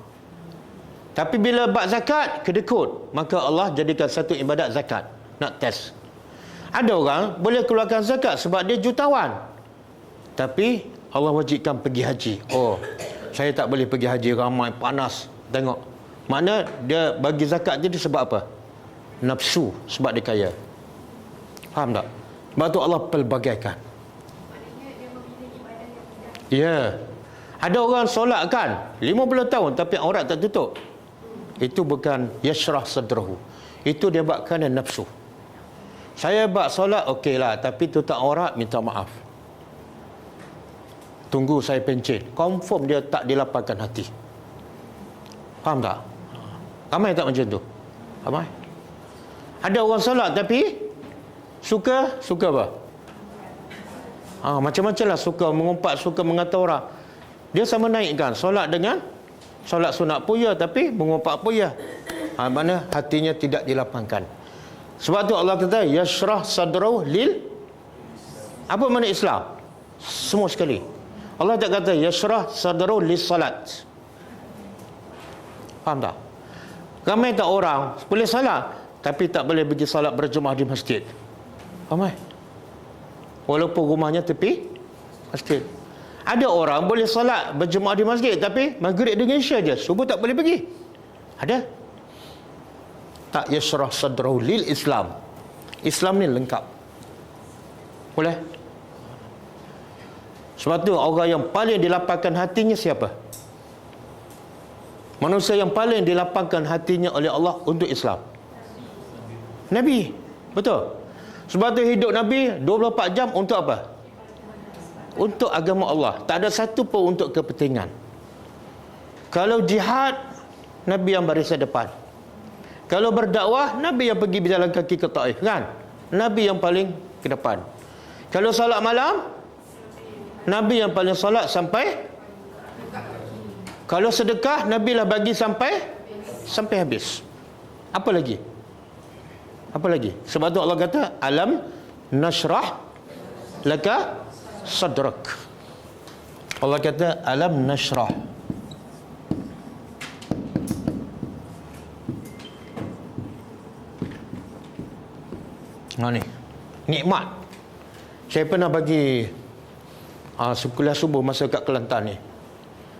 Tapi bila bab zakat, kedekut. Maka Allah jadikan satu ibadat zakat. Nak test. Ada orang boleh keluarkan zakat sebab dia jutawan. Tapi Allah wajibkan pergi haji. Oh, saya tak boleh pergi haji, ramai, panas. Tengok. Makna dia bagi zakat je sebab apa? Nafsu, sebab dia kaya. Faham tak? Sebab tu Allah pelbagaikan. Ya. Ada orang solat kan 50 tahun tapi aurat tak tutup. Itu bukan yashrah sadrahu. Itu dia buat kerana nafsu. Saya buat solat okeylah, tapi tutup aurat minta maaf. Tunggu saya pencet. Confirm dia tak dilapangkan hati. Faham tak? Ramai tak macam tu? Ramai. Ada orang solat tapi suka apa? Macam-macam lah, suka mengumpat, suka mengata orang. Dia sama naikkan solat dengan solat sunat puya tapi mengumpat puya. Mana hatinya tidak dilapangkan. Sebab tu Allah kata yashrah sadrahu lil, apa makna Islam? Semua sekali. Allah tak kata yashrah sadrahu lis salat. Faham tak? Ramai tak orang boleh salat tapi tak boleh pergi salat berjemaah di masjid. Ramai. Walaupun rumahnya tepi masjid. Ada orang boleh salat berjemaah di masjid tapi maghrib dengan isya je, subuh tak boleh pergi. Ada? Tak yashrah sadrahu lil Islam. Islam ni lengkap. Boleh? Sebab tu orang yang paling dilapangkan hatinya siapa? Manusia yang paling dilapangkan hatinya oleh Allah untuk Islam. Nabi. Betul? Sebab tu hidup Nabi 24 jam untuk apa? Untuk agama Allah. Tak ada satu pun untuk kepentingan. Kalau jihad, Nabi yang barisan depan. Kalau berdakwah, Nabi yang pergi berjalan kaki ke Taif, kan? Nabi yang paling ke depan. Kalau salat malam, Nabi yang paling salat sampai. Kalau sedekah, Nabi lah bagi sampai habis. Apa lagi? Apa lagi? Sebab tu Allah kata alam nashrah laka sadrak. Allah kata alam nashrah. Ni nikmat. Saya pernah bagi kuliah subuh masa kat Kelantan ni.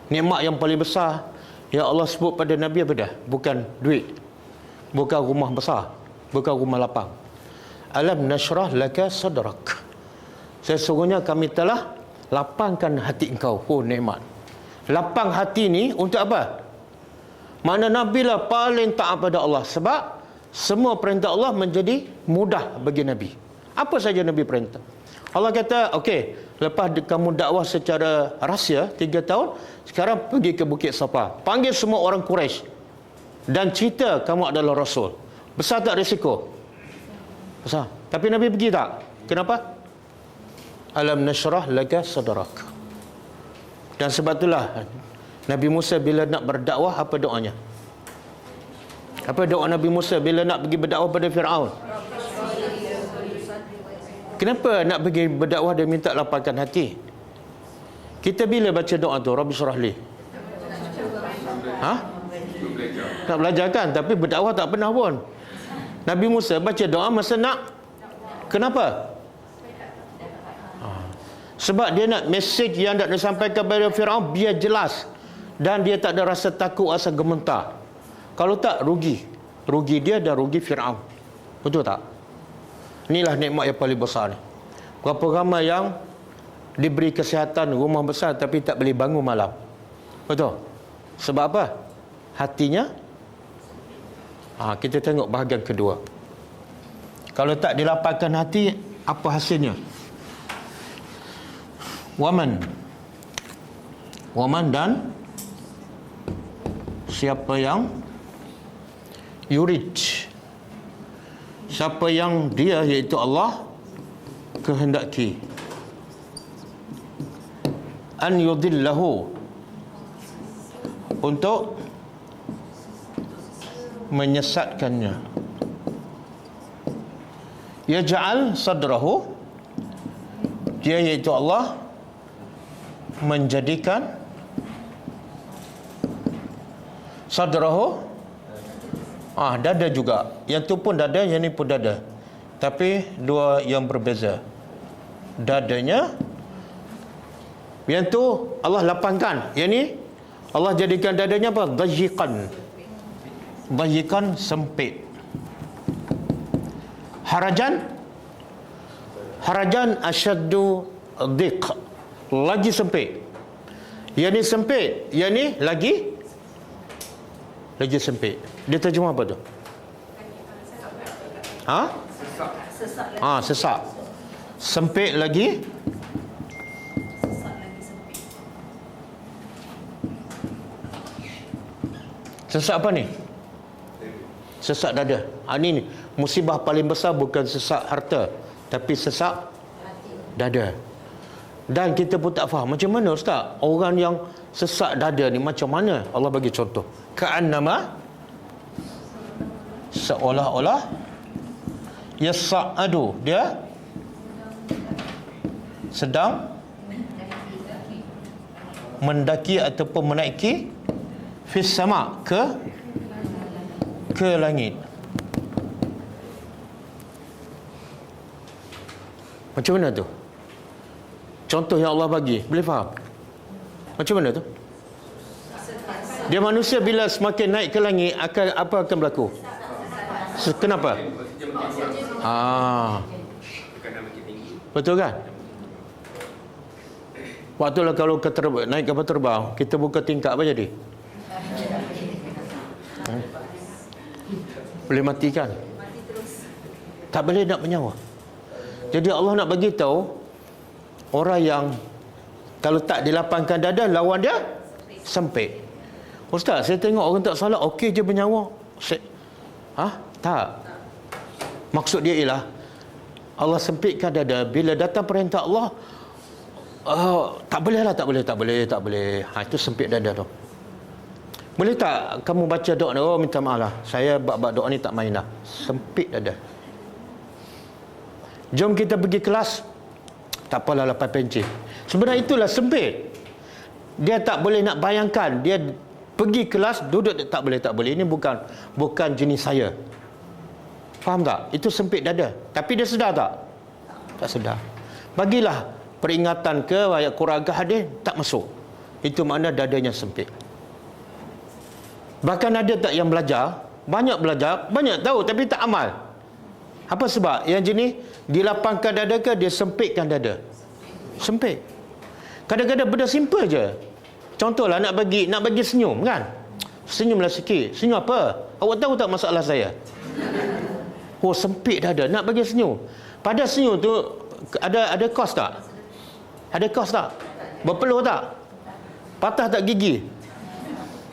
Nikmat yang paling besar yang Allah sebut pada Nabi apa dah? Bukan duit, bukan rumah besar, bukan rumah lapang. Alam nashrah laka sadrak. Sesungguhnya kami telah lapangkan hati engkau. Oh, nikmat. Lapang hati ni untuk apa? Mana Nabi lah paling taat pada Allah. Sebab semua perintah Allah menjadi mudah bagi Nabi. Apa saja Nabi perintah. Allah kata, okey, lepas kamu dakwah secara rahsia 3 tahun, sekarang pergi ke Bukit Safa. Panggil semua orang Quraisy dan cerita kamu adalah Rasul. Besar tak risiko? Besar. Tapi Nabi pergi tak? Kenapa? Alam nashrah laka sadrak. Dan sebab itulah Nabi Musa bila nak berdakwah, apa doanya? Apa doa Nabi Musa bila nak pergi berdakwah pada Fir'aun? Kenapa nak pergi berdakwah dan minta lapangkan hati? Kita bila baca doa tu, Rabbi syrah li. Nak belajar kan? Tapi berdakwah tak pernah pun. Nabi Musa baca doa masa nak. Kenapa? Sebab dia nak mesej yang nak disampaikan kepada Fir'aun biar jelas. Dan dia tak ada rasa takut, rasa gementar. Kalau tak, rugi. Rugi dia dan rugi Fir'aun. Betul tak? Inilah nikmat yang paling besar ni. Berapa ramai yang diberi kesihatan, rumah besar tapi tak boleh bangun malam. Betul? Sebab apa? Hatinya. Kita tengok bahagian kedua. Kalau tak dilapangkan hati, apa hasilnya? Waman dan siapa yang yurid, siapa yang dia iaitu Allah kehendaki an yudillahu, untuk menyesatkannya. Yaj'al sadrahu, dia iaitu Allah menjadikan sadrahu, dada juga. Yang tu pun dada, yang ni pun dada. Tapi dua yang berbeza. Dadanya, yang tu Allah lapangkan. Yang ni Allah jadikan dadanya apa? Dayiqan. Dayiqan, sempit. Harajan asyaddu dhiq, lagi sempit. Yang ni sempit, yang ni lagi sempit. Dia terjemah apa tu? Sesak. Sempit lagi. Sesak apa ni? Sesak dada. Ini musibah paling besar bukan sesak harta, tapi sesak dada. Dan kita pun tak faham macam mana ustaz, orang yang sesak dada ni macam mana? Allah bagi contoh. Ka'annama, seolah-olah yas'adu, dia sedang mendaki ataupun menaiki fis sama, ke langit. Macam mana tu? Contoh yang Allah bagi, boleh faham? Macam mana tu? Dia manusia bila semakin naik ke langit, apa akan berlaku? Kenapa? Betul kan? Waktu lah kalau naik kapal terbang, kita buka tingkap, apa jadi? Boleh mati kan? Tak boleh nak menyawa. Jadi Allah nak bagi tahu orang yang kalau tak dilapangkan dada, lawan dia sempit. Ustaz, saya tengok orang tak salat okey je bernyawa. Tak. Maksud dia ialah Allah sempitkan dada. Bila datang perintah Allah, tak boleh. Itu sempit dada tu. Boleh tak kamu baca doa ni? Oh, minta maaf lah, saya bab doa ni tak main lah. Sempit dada. Jom kita pergi kelas. Tak apalah, lapan pencet. Sebenarnya itulah sempit. Dia tak boleh nak bayangkan. Dia pergi kelas, duduk tak boleh. Ini bukan jenis saya. Faham tak? Itu sempit dada. Tapi dia sedar tak? Tak sedar. Bagilah peringatan ke ayat Quran ke hadis, tak masuk. Itu makna dadanya sempit. Bahkan ada tak yang belajar, banyak tahu tapi tak amal. Apa sebab? Yang jenis dilapangkan dada ke dia sempitkan dada? Sempit. Kadang-kadang benda simple je. Contohlah nak bagi senyum kan? Senyumlah sikit. Senyum apa? Awak tahu tak masalah saya? Oh, sempit dada nak bagi senyum. Pada senyum tu ada kos tak? Ada kos tak? Berpeluh tak? Patah tak gigi?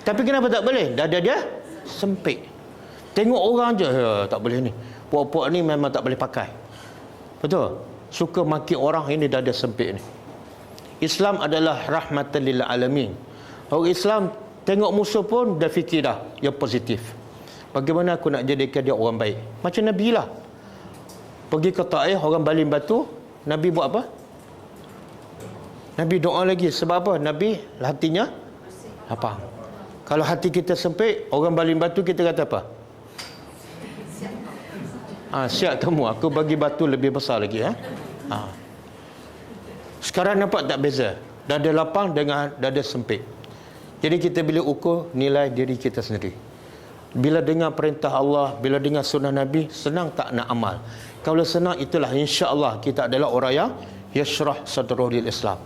Tapi kenapa tak boleh? Dada dia sempit. Tengok orang je, tak boleh ni. Puak-puak ni memang tak boleh pakai. Betul? Suka maki orang, ini dada sempit ni. Islam adalah rahmatan lil alamin. Orang Islam tengok musuh pun dah fikir dah yang positif. Bagaimana aku nak jadikan dia orang baik? Macam Nabi lah. Pergi ke Taif, orang baling batu, Nabi buat apa? Nabi doa lagi. Sebab apa? Nabi hatinya lapang. Kalau hati kita sempit, orang baling batu, kita kata apa? Siap kamu, aku bagi batu lebih besar lagi. Sekarang nampak tak beza? Dada lapang dengan dada sempit. Jadi kita bila ukur nilai diri kita sendiri. Bila dengar perintah Allah, bila dengar sunnah Nabi, senang tak nak amal? Kalau senang, itulah insya-Allah kita adalah orang yang yashrah sadruhu lil Islam.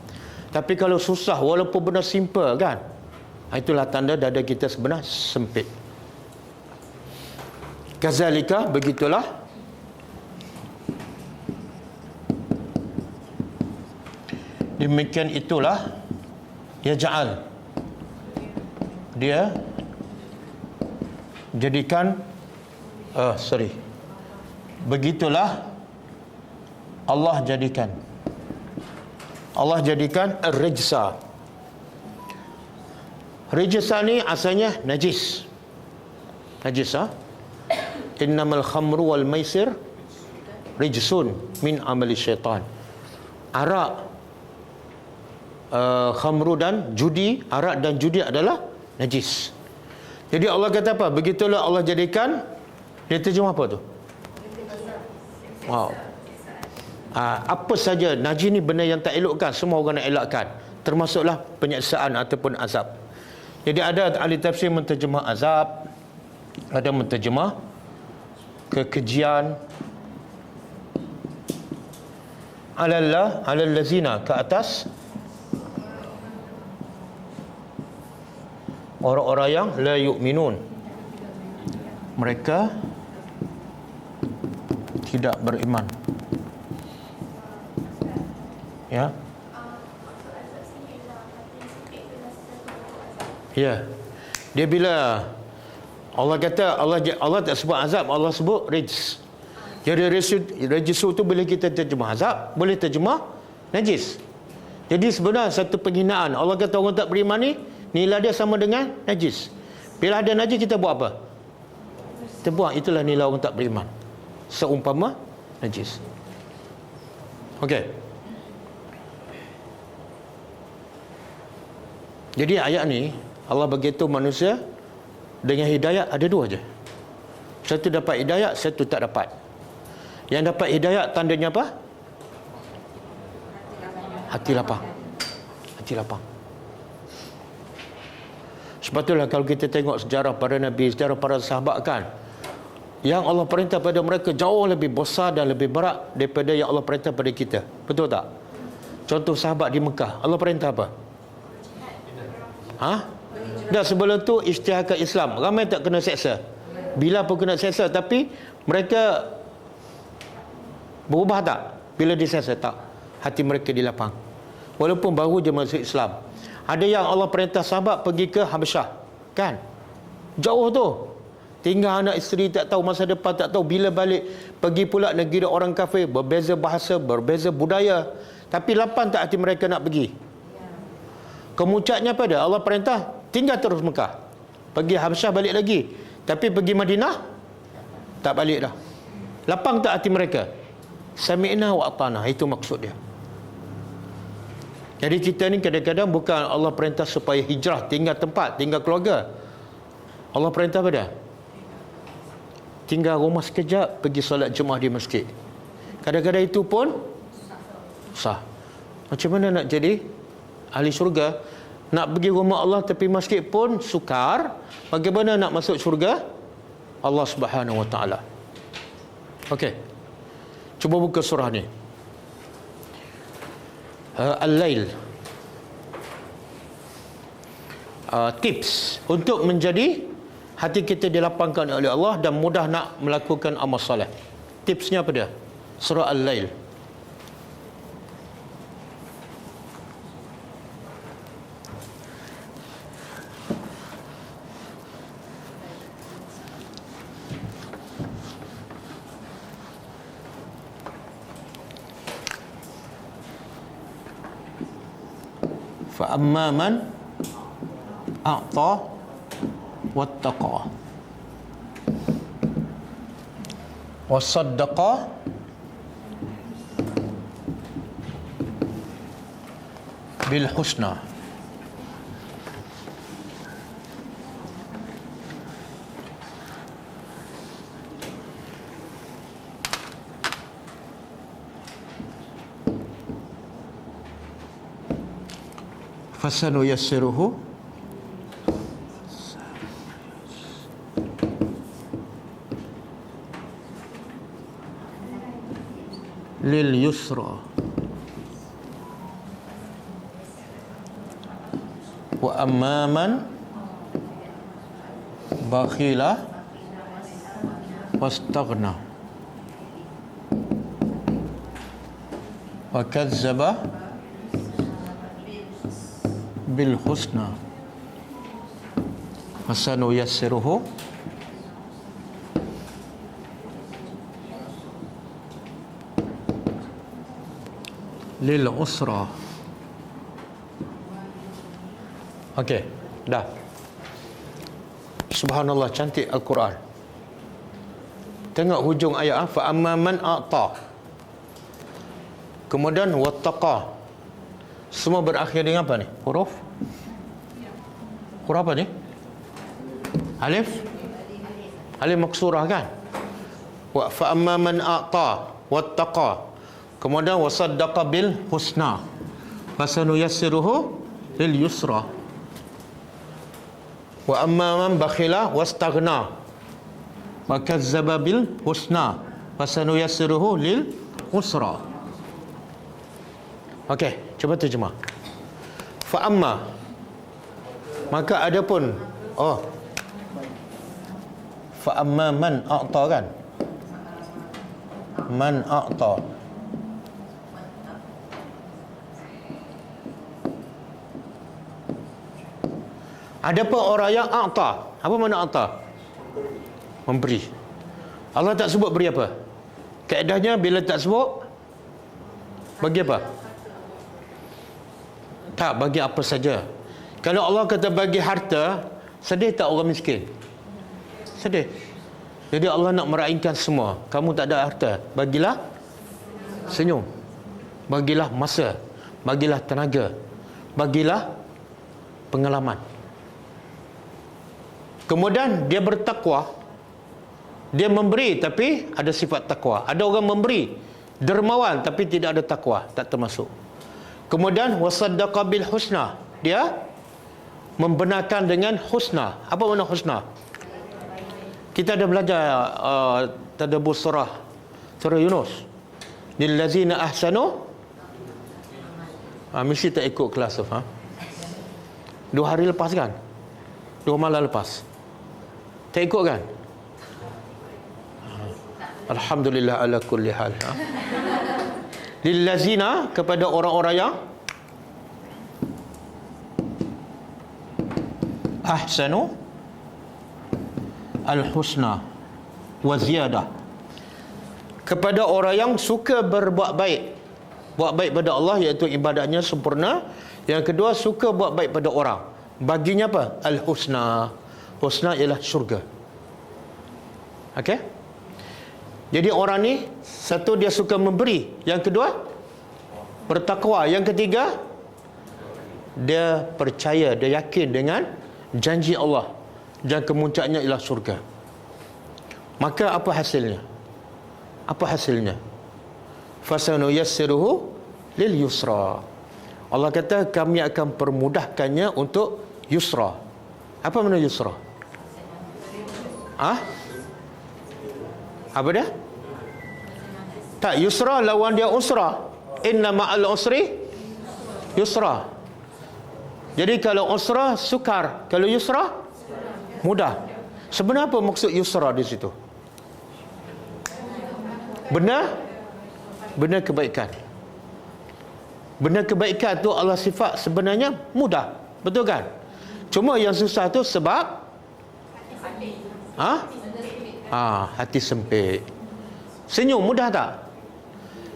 Tapi kalau susah, walaupun benda simple kan, itulah tanda dada kita sebenarnya sempit. Kazalika, begitulah demikian itulah yaj'al, dia jadikan begitulah Allah jadikan ar-rijsa. Rijsa ni asalnya najis. Innamal khamru wal maisir rijsun min amali syaitan. Arak, khamru dan judi, arak dan judi adalah najis. Jadi Allah kata apa? Begitulah Allah jadikan. Dia terjemah apa tu? Wow. Apa saja najis ni benda yang tak elokkan, semua orang nak elakkan, termasuklah penyiksaan ataupun azab. Jadi ada ahli tafsir menterjemah azab, ada menterjemah kekejian, alal lazina, ke atas orang-orang yang la yu'minun, mereka tidak beriman. Ya. Ya. Dia bila Allah kata Allah tak sebut azab, Allah sebut rijs. Jadi rijsu tu boleh kita terjemah azab, boleh terjemah najis. Jadi sebenarnya satu penghinaan. Allah kata orang tak beriman ni nilai dia sama dengan najis. Bila ada najis kita buat apa? Kita buang. Itulah nilai orang tak beriman, seumpama najis. Okey. Jadi ayat ni Allah beritahu manusia dengan hidayat ada dua je. Satu dapat hidayat, satu tak dapat. Yang dapat hidayat tandanya apa? Hati lapang. Hati lapang. Sebab itulah kalau kita tengok sejarah para Nabi, sejarah para sahabat kan, yang Allah perintah pada mereka jauh lebih besar dan lebih berat daripada yang Allah perintah pada kita. Betul tak? Contoh sahabat di Mekah, Allah perintah apa? Dah sebelum tu isytiharkan Islam, ramai tak kena seksa. Bila pun kena seksa, tapi mereka berubah tak? Bila diseksa tak? Hati mereka dilapang. Walaupun baru je masuk Islam. Ada yang Allah perintah sahabat pergi ke Habasyah, kan? Jauh tu. Tinggal anak isteri, tak tahu masa depan, tak tahu bila balik. Pergi pula negeri orang kafir, berbeza bahasa, berbeza budaya. Tapi lapang tak hati mereka nak pergi? Kemuncaknya pada Allah perintah tinggal terus Mekah. Pergi Habasyah balik lagi. Tapi pergi Madinah tak balik dah. Lapang tak hati mereka? Sami'na wa ata'na, itu maksud dia. Jadi kita ni kadang-kadang bukan Allah perintah supaya hijrah, tinggal tempat, tinggal keluarga. Allah perintah pada tinggal rumah sekejap, pergi solat Jumaat di masjid. Kadang-kadang itu pun sah. Macam mana nak jadi ahli syurga? Nak pergi rumah Allah tapi masjid pun sukar. Bagaimana nak masuk syurga Allah Subhanahu Wa Taala? Okey. Cuba buka surah ni. Al-Lail. Tips untuk menjadi hati kita dilapangkan oleh Allah dan mudah nak melakukan amal soleh. Tipsnya apa dia? Surah Al-Lail. Fa amma man a'ta wattaqa wa saddaqa bil husna. Fasanuyassiruhu lil yusra wa amma man bakhila wastaghna wa kazzaba bil husna fasanuyassiruhu lil usra. Okey, dah. Subhanallah, cantik Al-Quran. Tengok hujung ayat, fa amma man a'ta, kemudian wattaqa. Semua berakhir dengan apa ni? Huruf apa ni? Alif maksurah kan? Wa fa amma man a'ta wattaqa, kemudian wasaddaqa bil husna fasanuyassiruhu lil yusra, wa amma man bakhila wastaghna wa kazzaba bil husna fasanuyassiruhu lil usra. Okey, cuba terjemah. Fa amma, maka adapun, fa amma man a'ta kan? Man a'ta. Adapun orang yang a'ta, apa makna a'ta? Memberi. Allah tak sebut beri apa? Kaedahnya bila tak sebut, bagi apa? Tak, bagi apa saja. Kalau Allah kata bagi harta, sedih tak orang miskin? Sedih. Jadi Allah nak meraihkan semua. Kamu tak ada harta, bagilah senyum, bagilah masa, bagilah tenaga, bagilah pengalaman. Kemudian dia bertakwa, dia memberi tapi ada sifat takwa. Ada orang memberi dermawan tapi tidak ada takwa, tak termasuk. Kemudian wasaddaqa bil husna, dia membenarkan dengan husna. Apa makna husna? Kita ada belajar tadabbur surah Yunus. Lil ladzina ahsanu, mesti tak ikut kelas tu, 2 hari lepas kan? 2 malam lepas. Tak ikut kan? Alhamdulillah ala kulli hal. Lillazina, kepada orang-orang yang ahsanu al-husna wa ziyadah, kepada orang yang suka berbuat baik. Buat baik pada Allah, iaitu ibadatnya sempurna. Yang kedua, suka buat baik pada orang. Baginya apa? Al-husna. Husna ialah syurga. Okey? Jadi orang ni, satu dia suka memberi, yang kedua bertakwa, yang ketiga dia percaya, dia yakin dengan janji Allah dan kemuncaknya ialah syurga. Maka apa hasilnya? Apa hasilnya? Fasanuyassiruhu lil yusra. Allah kata kami akan permudahkannya untuk yusra. Apa makna yusra? Apa dia? Tak, yusra lawan dia usra. Inna ma'al usri yusra. Jadi kalau usra sukar, kalau yusra mudah. Sebenarnya apa maksud yusra di situ? Benar kebaikan. Benar kebaikan tu Allah sifat sebenarnya mudah. Betul kan? Cuma yang susah tu sebab hati sempit. Senyum mudah tak?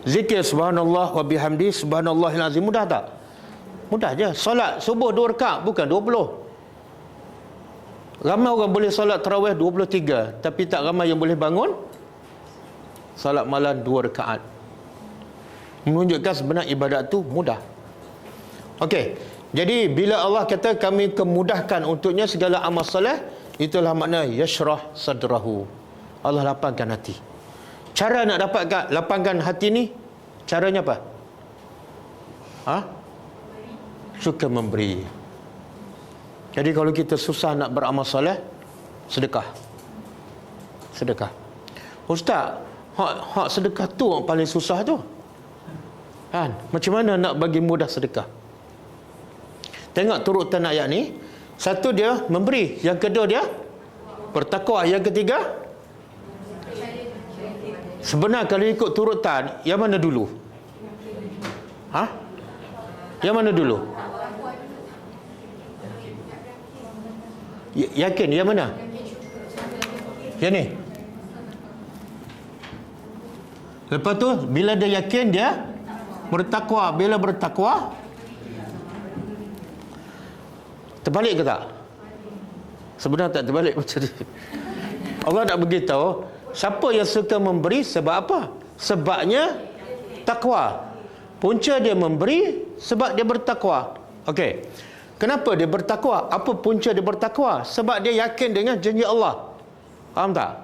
Zikir subhanallah wa bihamdi subhanallahil azim mudah tak? Mudah je. Solat subuh 2 rakaat, bukan 20. Ramai orang boleh solat tarawih 23, tapi tak ramai yang boleh bangun solat malam 2 rakaat. Menunjukkan sebenarnya ibadat tu mudah. Okey. Jadi bila Allah kata kami kemudahkan untuknya segala amal soleh, itulah makna yashrah sadrahu. Allah lapangkan hati. Cara nak dapatkan lapangkan hati ni, caranya apa? Suka memberi. Jadi kalau kita susah nak beramal soleh, sedekah. Sedekah. Ustaz, hak sedekah tu yang paling susah tu. Kan? Macam mana nak bagi mudah sedekah? Tengok turutan ayat ni. Satu dia memberi, yang kedua dia bertakwa, yang ketiga sebenar kalau ikut turutan, yang mana dulu? Yang mana dulu? Yakin, yang mana? Yang ni. Lepas tu bila dia yakin, dia bertakwa. Bila bertakwa, terbalik ke tak? Sebenarnya tak terbalik macam ni. Allah nak beritahu siapa yang suka memberi sebab apa? Sebabnya takwa. Punca dia memberi sebab dia bertakwa. Okey. Kenapa dia bertakwa? Apa punca dia bertakwa? Sebab dia yakin dengan janji Allah. Faham tak?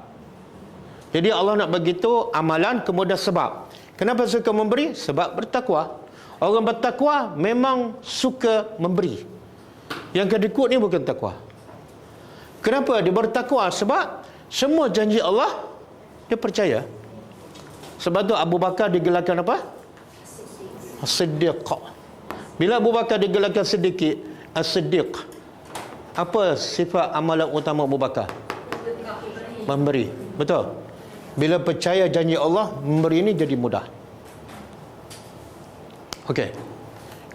Jadi Allah nak beritahu amalan kemudian sebab. Kenapa suka memberi? Sebab bertakwa. Orang bertakwa memang suka memberi. Yang kedekut ni bukan takwa. Kenapa dia bertakwa? Sebab semua janji Allah dia percaya. Sebab tu Abu Bakar digelarkan apa? As-Siddiq. Bila Abu Bakar digelarkan sedikit As-Siddiq, apa sifat amalan utama Abu Bakar? Memberi. Betul. Bila percaya janji Allah, memberi ini jadi mudah. Okey.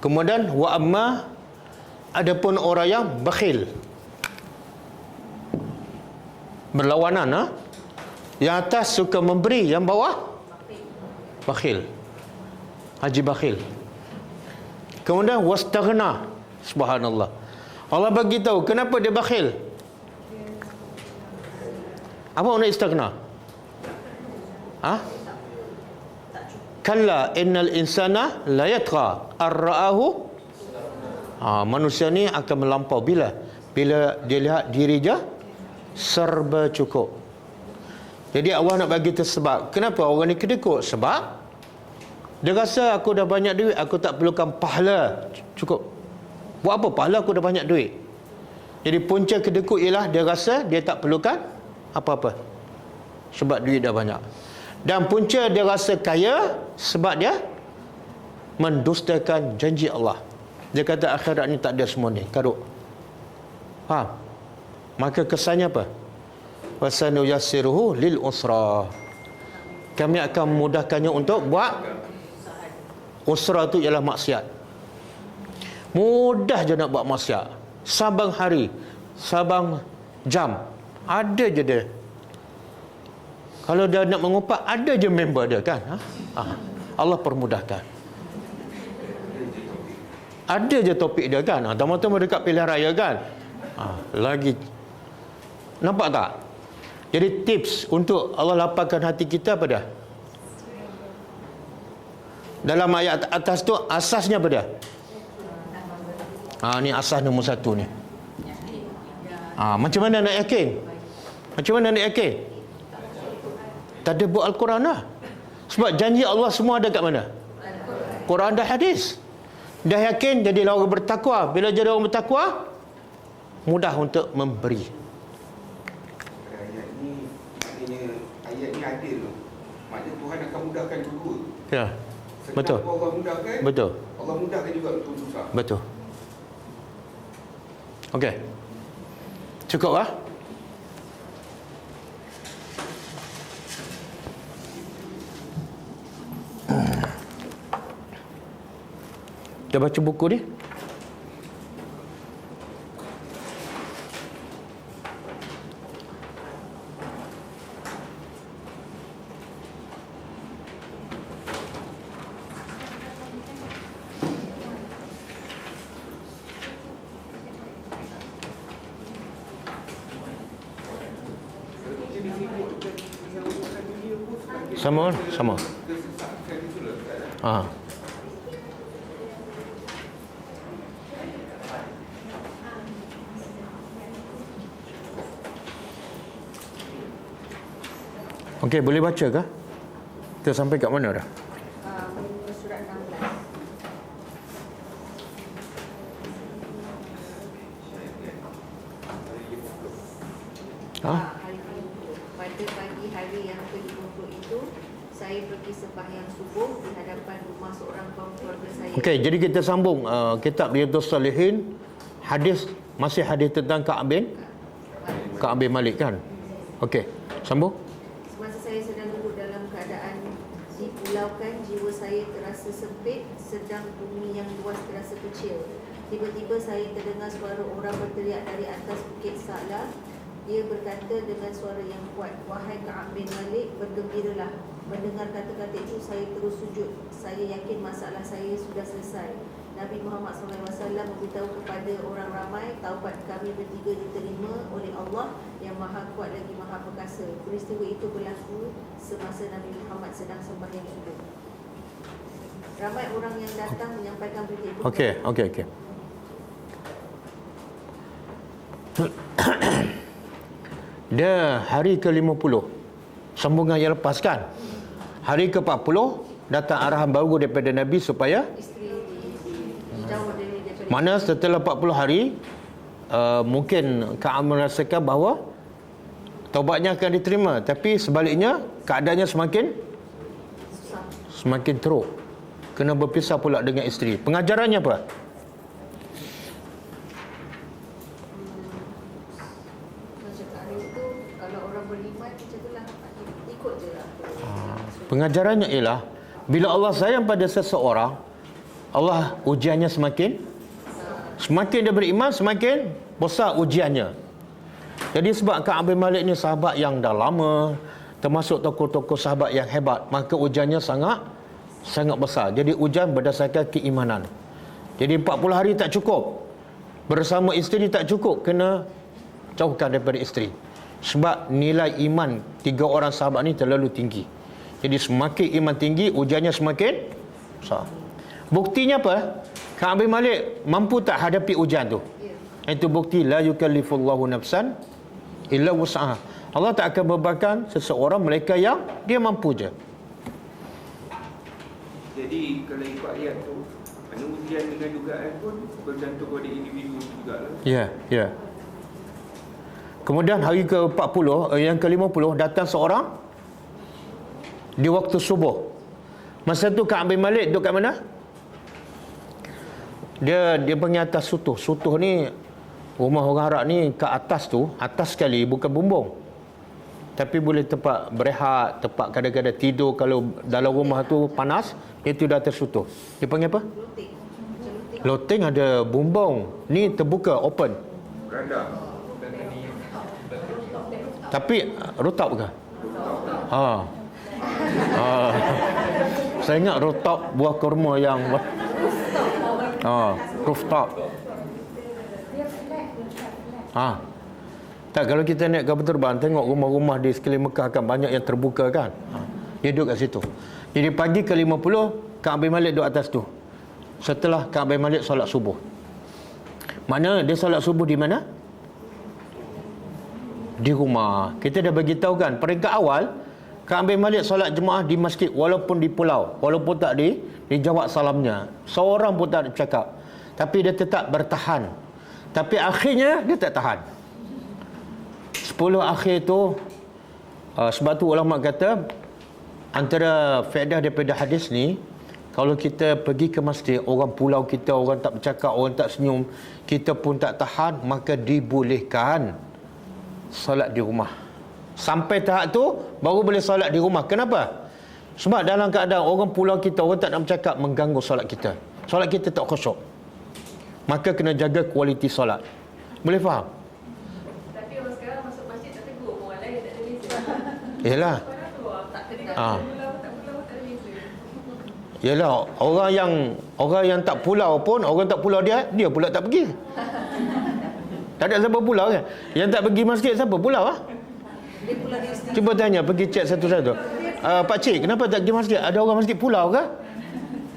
Kemudian wa amma, adapun orang yang bakhil, berlawanan. Yang atas suka memberi, yang bawah bakhil. Haji bakhil. Kemudian wastaghna. Subhanallah. Allah bagi tahu kenapa dia bakhil. Apa makna istaghna? Kalla innal insana la yatgha ar-ra'ahu. Manusia ni akan melampau bila dia lihat diri je serba cukup. Jadi Allah nak bagi tu sebab. Kenapa orang ni kedekut? Sebab dia rasa aku dah banyak duit, aku tak perlukan pahala, cukup. Buat apa pahala, aku dah banyak duit. Jadi punca kedekut ialah dia rasa dia tak perlukan apa-apa sebab duit dah banyak. Dan punca dia rasa kaya sebab dia mendustakan janji Allah. Dia kata akhirat ni tak ada semua ni, karut. Faham? Maka kesannya apa? Wasanu yassiruhu lil usra. Kami akan memudahkannya untuk buat usra tu ialah maksiat. Mudah je nak buat maksiat. Sabang hari, sabang jam, ada je dia. Kalau dia nak mengumpat, ada je member dia kan. Allah permudahkan. Ada je topik dia kan. Tama-tama dekat pilihan raya kan. Lagi. Nampak tak? Jadi tips untuk Allah lapangkan hati kita apa dia? Dalam ayat atas tu asasnya apa dia? Ni asas nombor 1 ni. Macam mana nak yakin? Macam mana nak yakin? Tadabbur Al-Quran lah. Sebab janji Allah semua ada kat mana? Quran dan hadis. Dah yakin, jadilah orang bertakwa. Bila jadi orang bertakwa, mudah untuk memberi. Ayat ni maknanya ayat ni adil. Maknanya Tuhan akan mudahkan dua. Ya. Betul. Allah mudahkan. Betul. Allah mudahkan juga untuk susah. Betul. Okey. Cukup lah. Dah baca buku ni? Sama. Kesesakan itulah Ustaz. Okey, boleh baca ke? Kita sampai kat mana dah? Surat 16. Hari ke-50. Pada pagi hari yang ke-50 itu, saya pergi sembahyang subuh di hadapan rumah seorang kaum keluarga saya. Okey, jadi kita sambung kitab Riyadhus Salihin. Masih hadis tentang Ka'ab bin Malik kan? Okey, sambung. Semasa saya sedang duduk dalam keadaan dipulaukan, jiwa saya terasa sempit, sedang bumi yang luas terasa kecil. Tiba-tiba saya terdengar suara orang berteriak dari atas Bukit Sa'lah. Dia berkata dengan suara yang kuat, "Wahai Ka'ab bin Malik, bergembiralah." Mendengar kata-kata itu, saya terus sujud. Saya yakin masalah saya sudah selesai. Nabi Muhammad SAW memberitahu kepada orang ramai, taubat kami bertiga diterima oleh Allah yang Maha Kuat lagi Maha Perkasa. Peristiwa itu berlaku semasa Nabi Muhammad sedang sembahyang subuh. Ramai orang yang datang menyampaikan berita itu. Okey. Dia hari ke-50, sambungan yang lepas kan? Hari ke-40 datang arahan baru daripada Nabi supaya Isteri dijauh daripada mana setelah 40 hari mungkin Ka'ab merasakan bahawa taubatnya akan diterima, tapi sebaliknya keadaannya susah. semakin teruk. Kena berpisah pula dengan isteri. Pengajarannya apa? Macam hari itu, kalau orang beriman macam itulah, ikut je lah. Pengajarannya ialah bila Allah sayang pada seseorang, Allah ujiannya semakin dia beriman, semakin besar ujiannya. Jadi sebab Ka'ab bin Malik ni sahabat yang dah lama, termasuk tokoh-tokoh sahabat yang hebat, maka ujiannya sangat besar. Jadi ujian berdasarkan keimanan. Jadi 40 hari tak cukup, bersama isteri tak cukup, kena jauhkan daripada isteri. Sebab nilai iman 3 orang sahabat ni terlalu tinggi. Jadi semakin iman tinggi, ujiannya semakin besar. Buktinya apa? Ka'ab bin Malik mampu tak hadapi ujian tu? Itu bukti la yukallifullahu nafsan illa wus'aha. Allah tak akan bebankan seseorang mereka yang dia mampu je. Jadi kalau ikut ayat tu, mana ujian dengan dugaan pun bergantung pada individu jugalah. Ya. Kemudian hari ke-40, yang ke-50 datang seorang di waktu subuh. Masa tu Ka'ab bin Malik duduk kat mana? Dia pergi atas sutuh. Sutuh ni, rumah orang Arab ni ke atas tu, atas sekali, bukan bumbung. Tapi boleh tempat berehat, tempat kadang-kadang tidur. Kalau dalam rumah tu panas, itu dah atas sutuh. Dia panggil apa? Loteng. Macam loteng. Loteng ada bumbung. Ni terbuka, open. Beranda. Tapi rooftop ke? Saya ingat rooftop buah kurma yang rooftop. Tak, kalau kita naik kapal terbang, tengok rumah-rumah di sekeliling Mekah kan banyak yang terbuka kan. Dia duduk kat situ. Jadi pagi ke-50 Ka'ab bin Malik duduk atas tu. Setelah Ka'ab bin Malik solat subuh. Mana dia solat subuh di mana? Di rumah. Kita dah bagi tahu kan, peringkat awal Ka'ab bin Malik solat jemaah di masjid walaupun di pulau, walaupun tak dijawab salamnya. Seorang pun tak bercakap. Tapi dia tetap bertahan. Tapi akhirnya dia tak tahan. 10 akhir tu sebab tu ulama kata antara faedah daripada hadis ni, kalau kita pergi ke masjid, orang pulau kita, orang tak bercakap, orang tak senyum, kita pun tak tahan, maka dibolehkan solat di rumah. Sampai tahap tu baru boleh solat di rumah. Kenapa? Sebab dalam keadaan orang pulau kita, orang tak nak bercakap, mengganggu solat kita. Solat kita tak khusyuk. Maka kena jaga kualiti solat. Boleh faham? Tapi orang sekarang masuk masjid tak tegur, orang lain tak ada beza. Yalah. Tak kena. Tak pulau tak ada beza. Yalah, orang yang tak pulau pun, orang tak pulau dia pula tak pergi. Tak ada siapa pulau kan? Yang tak pergi masjid siapa pulau ah? Dia pula dia sendiri. Cuba tanya, pergi cek satu-satu. Pakcik, kenapa tak pergi masjid? Ada orang masjid pulau ke?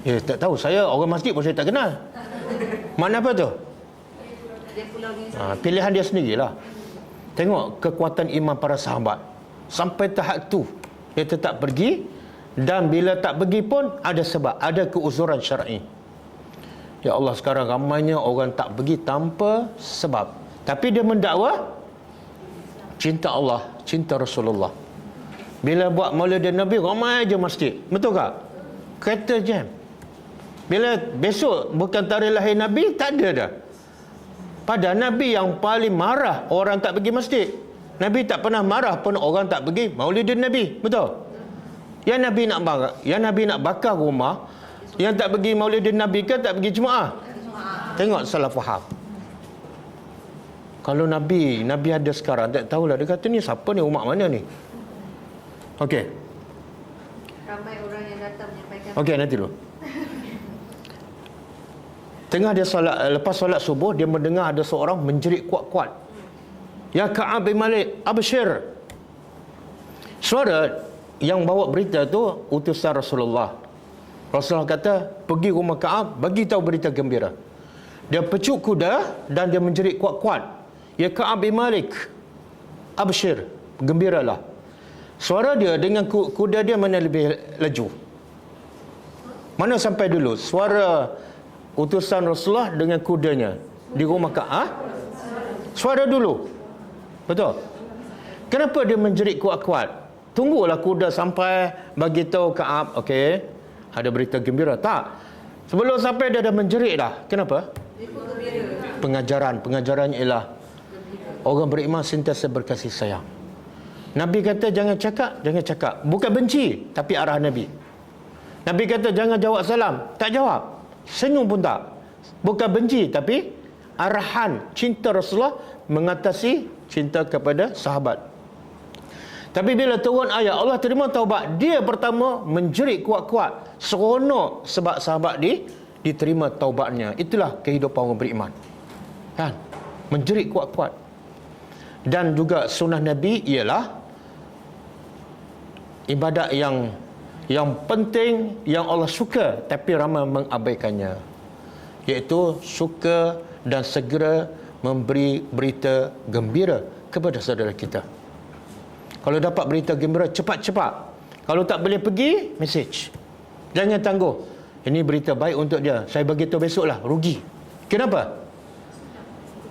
Ya, tak tahu. Saya orang masjid pun saya tak kenal. Makna apa tu? Dia pulau ni Pilihan dia sendirilah. Tengok kekuatan iman para sahabat. Sampai tahap tu dia tetap pergi, dan bila tak pergi pun ada sebab, ada keuzuran syar'i. Ya Allah, sekarang ramainya orang tak pergi tanpa sebab, tapi dia mendakwa cinta Allah, cinta Rasulullah. Bila buat Maulidin Nabi, ramai je masjid. Betul tak? Kereta jam. Bila besok bukan tarikh lahir Nabi, tak ada dah. Padahal Nabi yang paling marah orang tak pergi masjid. Nabi tak pernah marah pun orang tak pergi Maulidin Nabi. Betul? Yang Nabi nak bakar rumah, yang tak pergi Maulidin Nabi ke tak pergi Jumaat? Tengok salah faham. Kalau Nabi ada sekarang, tak tahulah. Dia kata ni siapa ni, umat mana ni? Okey. ramai orang yang datang menyampaikan. Okey, nanti dulu. Tengah dia solat, lepas solat subuh, dia mendengar ada seorang menjerit kuat-kuat. Ya Ka'ab bin Malik, abshir. Suara yang bawa berita tu utusan Rasulullah. Rasulullah kata, pergi rumah Ka'ab, bagi tahu berita gembira. Dia pecuk kuda dan dia menjerit kuat-kuat. Ya Ka'ab bin Malik, abshir, gembiralah. Suara dia dengan kuda dia mana lebih laju? Mana sampai dulu? Suara utusan Rasulullah dengan kudanya di rumah Ka'ab? Suara dulu. Betul? Kenapa dia menjerit kuat-kuat? Tunggulah kuda sampai bagi tahu Ka'ab, okey, ada berita gembira. Tak. Sebelum sampai dia dah menjerit dah. Kenapa? Pengajarannya ialah orang beriman sentiasa berkasih sayang. Nabi kata jangan cakap. Bukan benci, tapi arah Nabi. Nabi kata jangan jawab salam, tak jawab. Senyum pun tak. Bukan benci, tapi arahan cinta Rasulullah mengatasi cinta kepada sahabat. Tapi bila turun ayat Allah terima taubat, dia pertama menjerit kuat-kuat. Seronok sebab sahabat diterima taubatnya. Itulah kehidupan orang beriman. Kan? Menjerit kuat-kuat. Dan juga sunnah Nabi ialah ibadat yang penting, yang Allah suka tapi ramai mengabaikannya, iaitu suka dan segera memberi berita gembira kepada saudara kita. Kalau dapat berita gembira, cepat-cepat. Kalau tak boleh pergi, message. Jangan tangguh. Ini berita baik untuk dia, saya bagi tahu besoklah, rugi. Kenapa?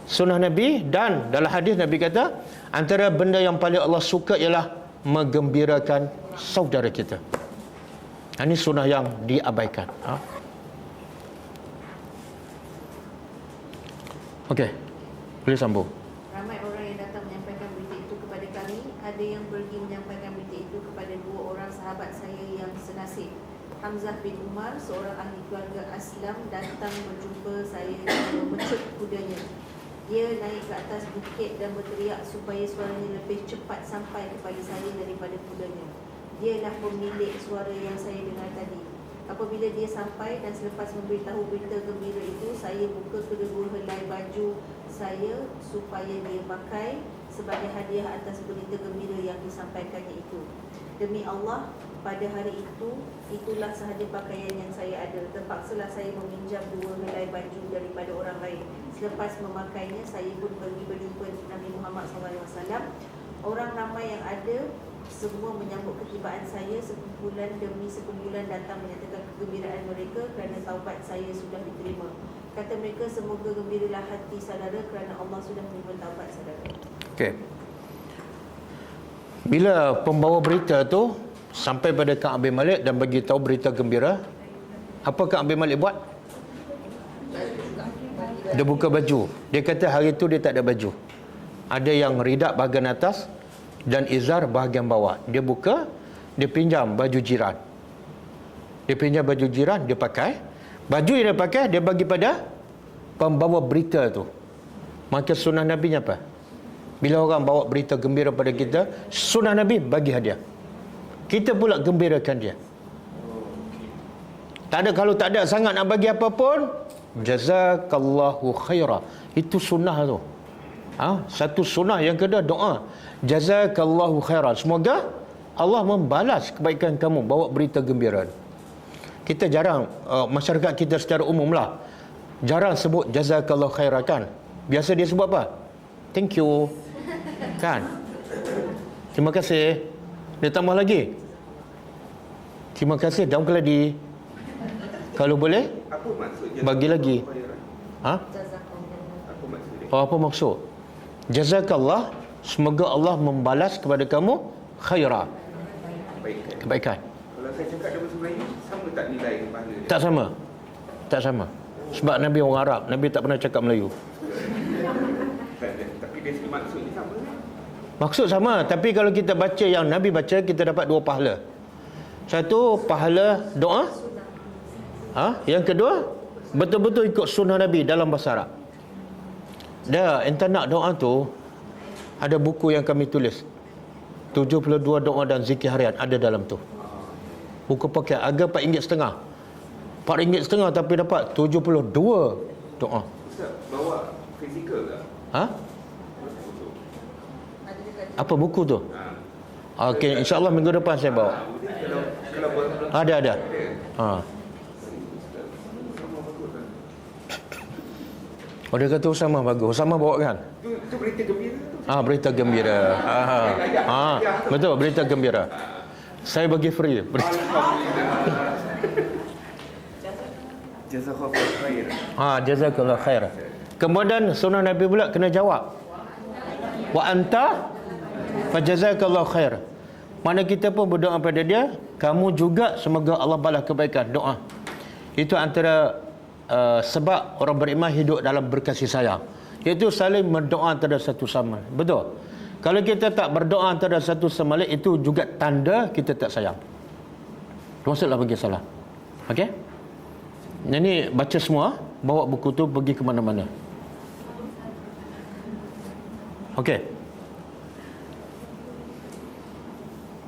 Sunnah Nabi, dan dalam hadis Nabi kata antara benda yang paling Allah suka ialah menggembirakan saudara kita. Ini sunnah yang diabaikan. Okey, boleh sambung. Ramai orang yang datang menyampaikan berita itu kepada kami. Ada yang pergi menyampaikan berita itu kepada dua orang sahabat saya yang senasib. Hamzah bin Umar, seorang ahli keluarga Aslam, datang berjumpa saya dan memecut kudanya. Dia naik ke atas bukit dan berteriak supaya suaranya lebih cepat sampai kepada saya daripada kudanya. Dialah pemilik suara yang saya dengar tadi. Apabila dia sampai dan selepas memberitahu berita gembira itu, saya buka kedua helai baju saya supaya dia pakai sebagai hadiah atas berita gembira yang disampaikannya itu. Demi Allah, pada hari itu, itulah sahaja pakaian yang saya ada. Terpaksalah saya meminjam dua helai baju daripada orang lain. Selepas memakainya, saya pun pergi berjumpa Nabi Muhammad SAW. Orang ramai yang ada semua menyambut ketibaan saya. Sekumpulan demi sekumpulan datang menyatakan kegembiraan mereka kerana taubat saya sudah diterima. Kata mereka, semoga gembiralah hati saudara kerana Allah sudah menerima taubat saudara. Okey. Bila pembawa berita tu sampai pada Ka'ab bin Malik dan bagi tahu berita gembira, apa Ka'ab bin Malik buat? Dia buka baju. Dia kata hari tu dia tak ada baju. Ada yang ridak bahagian atas dan izar bahagian bawah. Dia buka, dia pinjam baju jiran. Dia pinjam baju jiran, dia pakai. Baju yang dia pakai, dia bagi pada pembawa berita tu. Maka sunnah Nabi apa? Bila orang bawa berita gembira pada kita, sunnah Nabi bagi hadiah. Kita pula gembirakan dia. Tak ada, kalau tak ada sangat nak bagi apa pun, jazakallahu khaira. Itu sunnah tu. Satu sunnah. Yang kedua doa, jazakallahu khairan. Semoga Allah membalas kebaikan kamu, bawa berita gembira. Kita jarang, masyarakat kita secara umum lah, jarang sebut jazakallah khairan kan. Biasa dia sebut apa? Thank you. Kan? Terima kasih. Dia tambah lagi. Terima kasih daun keladi. Kalau boleh, Apa maksud bagi lagi. Ha? Apa maksud dia? Apa maksud? Jazakallah, semoga Allah membalas kepada kamu khaira, Kebaikan. kebaikan. Kalau saya cakap dalam bahasa Melayu, sama tak nilai pahala dia? Tak sama. Tak sama. Sebab Nabi orang Arab, Nabi tak pernah cakap Melayu. Tak ada. Tapi dari segi maksudnya sama kan? Maksud sama, tapi kalau kita baca yang Nabi baca, kita dapat dua pahala. Satu, pahala doa. Yang kedua, betul-betul ikut sunnah Nabi dalam bahasa Arab. Dah, entah nak doa tu, ada buku yang kami tulis. 72 doa dan zikir harian ada dalam tu. Buku pakai harga RM4.5. RM4.5 tapi dapat 72 doa. Ustaz, bawa fizikal tak? Ha? Apa buku tu? Okey, insya-Allah minggu depan saya bawa. Kalau Ada. Oh, dia kata Usama bagus. Usama bawa kan? itu berita gembira tu. Berita gembira. Betul, berita gembira. Saya bagi free. Jazakallah khair. Jazakallah khair. Kemudian sunnah Nabi pula kena jawab. Wa anta fajazakallah khair. Mana kita pun berdoa pada dia, kamu juga semoga Allah balas kebaikan. Doa. Itu antara sebab orang beriman hidup dalam berkasih sayang, iaitu saling berdoa antara satu sama lain. Betul. Kalau kita tak berdoa antara satu sama lain, itu juga tanda kita tak sayang. Maksudlah bagi salah. Okey? Ini baca semua, bawa buku tu pergi ke mana-mana. Okey.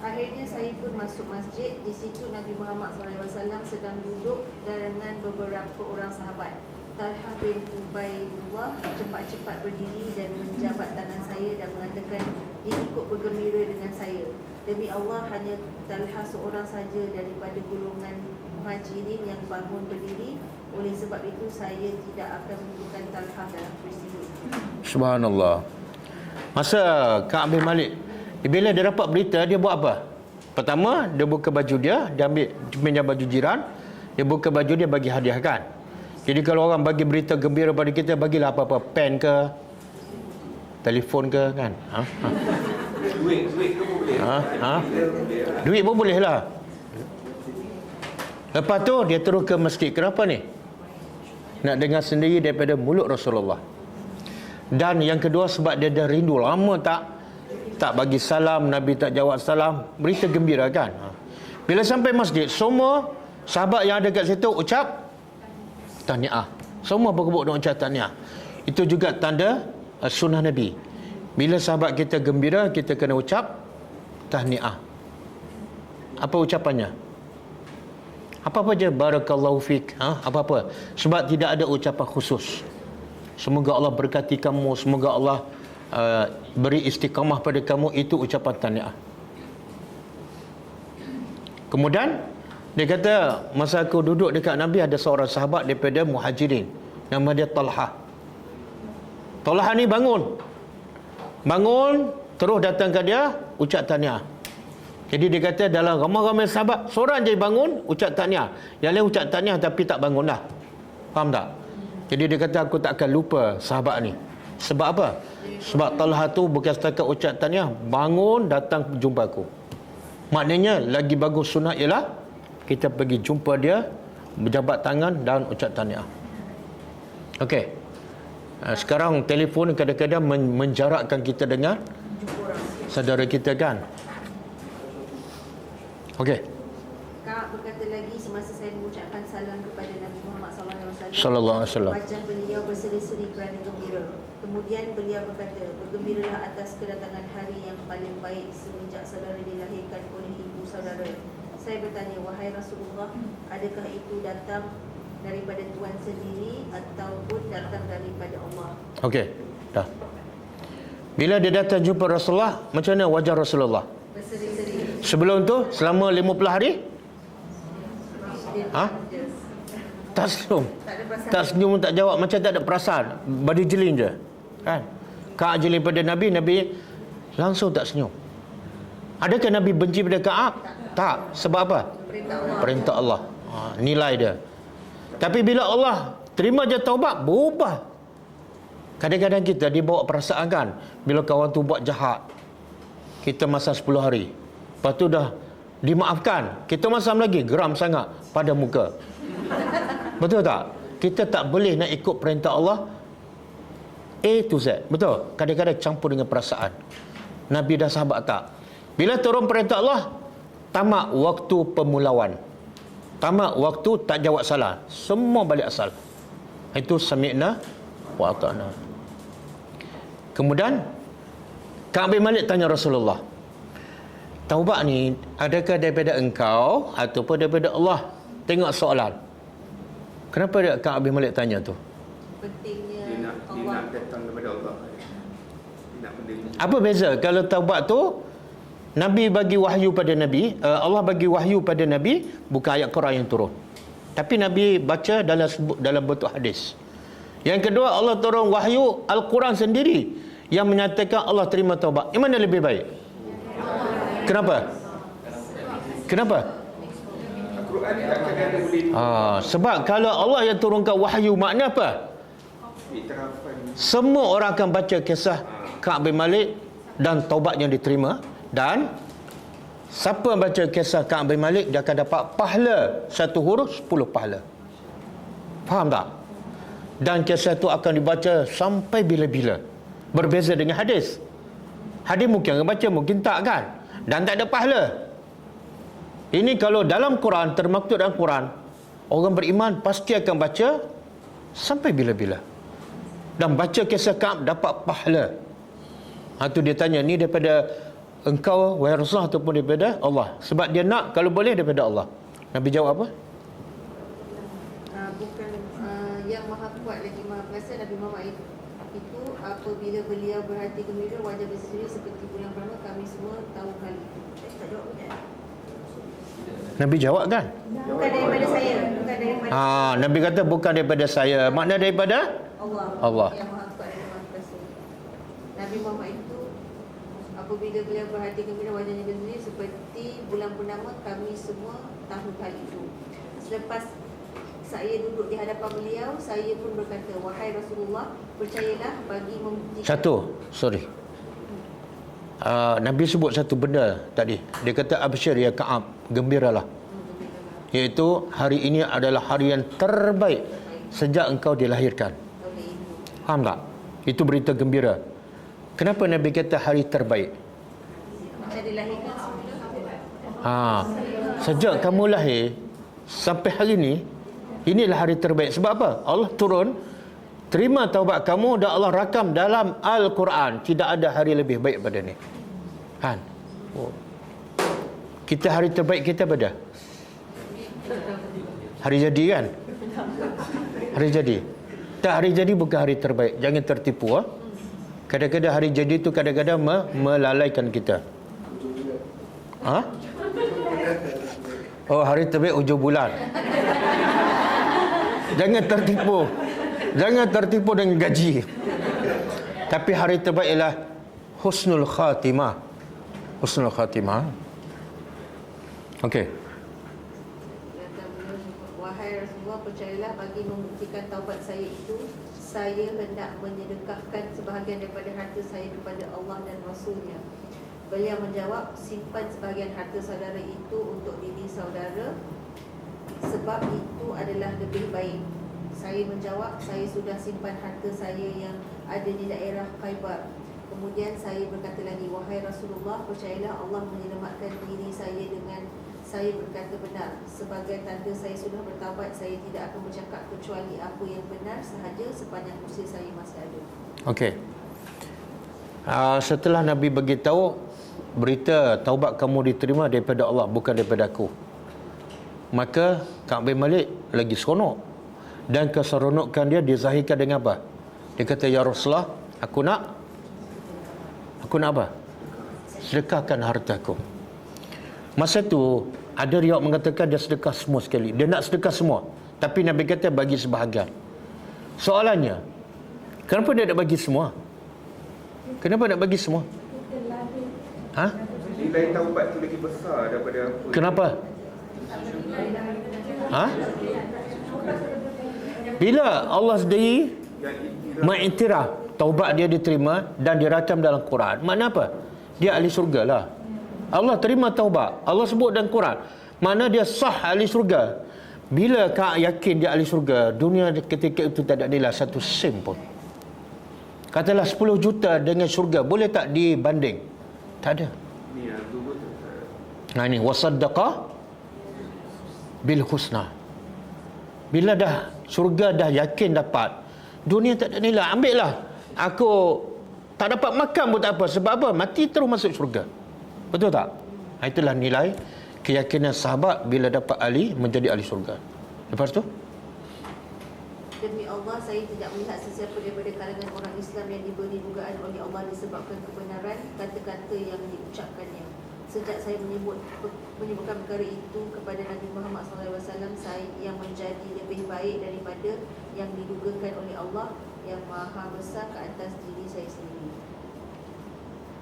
Akhirnya saya pun masuk masjid. Di situ Nabi Muhammad SAW sedang duduk dengan beberapa orang sahabat. Talha bin Ubaidullah cepat-cepat berdiri dan menjabat tangan saya dan mengatakan, dia ikut bergembira dengan saya. Demi Allah, hanya Talha seorang saja daripada golongan muhajirin yang bangun berdiri. Oleh sebab itu saya tidak akan menunjukkan Talha dalam peristiwa itu. Subhanallah. Masa Ka'ab bin Malik, bila dia dapat berita, dia buat apa? Pertama, dia buka baju dia ambil pinjam baju jiran, dia buka baju dia bagi hadiah kan. Jadi kalau orang bagi berita gembira pada kita, bagilah apa-apa, pen ke, telefon ke kan. Duit ke pun boleh. Duit pun boleh lah. Lepas tu dia terus ke masjid. Kenapa ni? Nak dengar sendiri daripada mulut Rasulullah. Dan yang kedua, sebab dia dah rindu lama tak bagi salam, Nabi tak jawab salam. Berita gembira kan. Bila sampai masjid, semua sahabat yang ada kat situ ucap tahniah. Semua berkebut dengan ucap tahniah. Itu juga tanda sunnah Nabi. Bila sahabat kita gembira, kita kena ucap tahniah. Apa ucapannya? Apa-apa je, barakallahu fik. Apa-apa. Sebab tidak ada ucapan khusus. Semoga Allah berkati kamu, semoga Allah beri istiqamah pada kamu, itu ucapan tahniah. Kemudian dia kata, masa aku duduk dekat Nabi, ada seorang sahabat daripada muhajirin, nama dia Talha. Talha ni bangun, terus datang ke dia, ucap tahniah. Jadi dia kata dalam ramai-ramai sahabat, seorang je bangun ucap tahniah, yang lain ucap tahniah tapi tak bangun dah. Faham tak? Jadi dia kata, aku tak akan lupa sahabat ni. Sebab apa? Sebab Talha tu bukan setakat ucap tahniah, bangun datang jumpa aku. Maknanya lagi bagus sunat ialah kita pergi jumpa dia, berjabat tangan dan ucap tahniah. Okey. Sekarang telefon kadang-kadang menjarakkan kita dengan saudara kita kan. Okey. Ka'ab berkata lagi, semasa saya mengucapkan salam kepada Nabi Muhammad Sallallahu alaihi wasallam, wajah beliau berseri-seri kerana gembira. Kemudian beliau berkata, bergembiralah atas kedatangan hari yang paling baik semenjak saudara dilahirkan oleh ibu saudara. Saya bertanya, wahai Rasulullah, adakah itu datang daripada Tuhan sendiri ataupun datang daripada Allah? Okey, dah. Bila dia datang jumpa Rasulullah, macam mana wajah Rasulullah? Berseri-seri. Sebelum tu selama 50 hari ha? Tak senyum. Tak senyum, tak jawab, macam tak ada perasaan. Body jeling je. Kan? Ka'ab jeling pada Nabi, Nabi langsung tak senyum. Adakah Nabi benci pada Ka'ab? Tak. Sebab apa? Perintah Allah. Nilai dia. Tapi bila Allah terima je taubat, berubah. Kadang-kadang kita dibawa perasaan kan. Bila kawan tu buat jahat, kita masam 10 hari. Lepas tu dah dimaafkan, kita masam lagi, geram sangat pada muka. Betul tak? Kita tak boleh nak ikut perintah Allah A to Z. Betul? Kadang-kadang campur dengan perasaan. Nabi dan sahabat tak. Bila turun perintah Allah, tamat waktu pemulauan. Tamat waktu tak jawab salah. Semua balik asal. Itu sami'na wa ata'na. Kemudian Ka'ab bin Malik tanya Rasulullah, taubat ni adakah daripada engkau ataupun daripada Allah? Tengok soalan. Kenapa Ka'ab bin Malik tanya tu? Pentingnya Dia Allah. nak datang daripada Allah. Dia nak benda ni. Apa beza kalau taubat tu Nabi bagi wahyu pada Nabi, Allah bagi wahyu pada Nabi, bukan ayat Quran yang turun. Tapi Nabi baca dalam bentuk hadis. Yang kedua, Allah turun wahyu Al-Quran sendiri yang menyatakan Allah terima taubat. Yang mana lebih baik? Kenapa? Kenapa? Al-Quran ni takkan ada boleh Sebab kalau Allah yang turunkan wahyu, makna apa? iktirafan. Semua orang akan baca kisah Ka'ab bin Malik dan taubat yang diterima. Dan siapa yang baca kisah Ka'ab bin Malik, dia akan dapat pahala satu huruf 10 pahala. Faham tak? Dan kisah itu akan dibaca sampai bila-bila. Berbeza dengan hadis. Hadis mungkin orang baca, mungkin tak kan? Dan tak ada pahala. Ini kalau dalam Quran, termaktub dalam Quran, orang beriman pasti akan baca sampai bila-bila. Dan baca kisah Ka'ab dapat pahala. Itu dia tanya, ni daripada engkau wahai Rasulullah ataupun daripada Allah? Sebab dia nak, kalau boleh daripada Allah. Nabi jawab apa? Bukan yang maha kuat lagi maha perkasa. Nabi Muhammad itu apabila beliau berhati gembira, wajah berseri seperti bulan purnama, kami semua tahu hal itu. Tak jawab kan? Nabi jawab kan? Bukan daripada saya. Bukan daripada Nabi kata bukan daripada saya. Makna daripada Allah. Yang maha kuat dan maha perkasa. Nabi Muhammad itu apabila beliau berhati gembira, wajahnya berseri seperti bulan purnama, kami semua tahu hal itu. Selepas saya duduk di hadapan beliau, saya pun berkata, wahai Rasulullah, percayalah bagi membuktikan. Nabi sebut satu benda tadi. Dia kata, absyir ya Ka'ab, gembiralah. Iaitu hari ini adalah hari yang terbaik sejak engkau dilahirkan. Faham tak? Itu berita gembira. Kenapa Nabi kata hari terbaik? Macam dilahirkan Sejak kamu lahir sampai hari ini, inilah hari terbaik. Sebab apa? Allah turun, terima taubat kamu, dan Allah rakam dalam Al-Quran. Tidak ada hari lebih baik pada ni. Kan? Kita hari terbaik kita pada hari jadi kan? Hari jadi. Tak, hari jadi bukan hari terbaik. Jangan tertipu. Kadang-kadang hari jadi itu kadang-kadang melalaikan kita. Hari terbaik hujung bulan. Jangan tertipu. Jangan tertipu dengan gaji. Tapi hari terbaik ialah husnul khatimah. Husnul khatimah. Okey. wahai Rasulullah, percayalah bagi membuktikan taubat saya itu, saya hendak menyedekahkan sebahagian daripada harta saya kepada Allah dan Rasulnya. Beliau menjawab, simpan sebahagian harta saudara itu untuk diri saudara, sebab itu adalah lebih baik. Saya menjawab, saya sudah simpan harta saya yang ada di daerah Khaybar. Kemudian saya berkata lagi, wahai Rasulullah, percayalah Allah menyelamatkan diri saya dengan saya berkata benar. Sebagai tanda saya sudah bertaubat, saya tidak akan bercakap kecuali apa yang benar sahaja sepanjang usia saya masih ada. Okey. Setelah Nabi beritahu berita taubat kamu diterima daripada Allah, bukan daripada aku, maka Ka'ab bin Malik lagi seronok. Dan keseronokan dia dizahirkan dengan apa? Dia kata, ya Rasulullah, aku nak apa? Sedekahkan hartaku. Masa tu ada riwayat mengatakan dia sedekah semua sekali. Dia nak sedekah semua. Tapi Nabi kata bagi sebahagian. Soalannya, kenapa dia nak bagi semua? Kenapa nak bagi semua? Ha? Nilai taubat tu lagi besar daripada apa? Kenapa? Ha? Bila Allah sendiri mengiktiraf taubat dia diterima dan dirakam dalam Quran, makna apa? Dia ahli syurga lah. Allah terima taubat. Allah sebut dalam Quran, mana dia sah ahli syurga. Bila kau yakin dia ahli syurga, dunia ketika itu tak ada nilai satu sen pun. Katalah 10 juta dengan syurga, boleh tak dibanding? Tak ada. Ni dua tu. Nah ini wasaddaqa bil husna. Bila dah syurga dah yakin dapat, dunia tak ada nilai, ambil lah. Aku tak dapat makan pun tak apa. Sebab apa? Mati terus masuk syurga. Betul tak? Itulah nilai keyakinan sahabat bila dapat ahli, menjadi ahli syurga. Lepas tu, Demi Allah, saya tidak melihat sesiapa daripada kalangan orang Islam yang diberi dugaan oleh Allah disebabkan kebenaran kata-kata yang diucapkannya. Sejak saya menyebutkan perkara itu kepada Nabi Muhammad SAW, saya yang menjadi lebih baik daripada yang didugakan oleh Allah yang Maha Besar ke atas diri saya sendiri.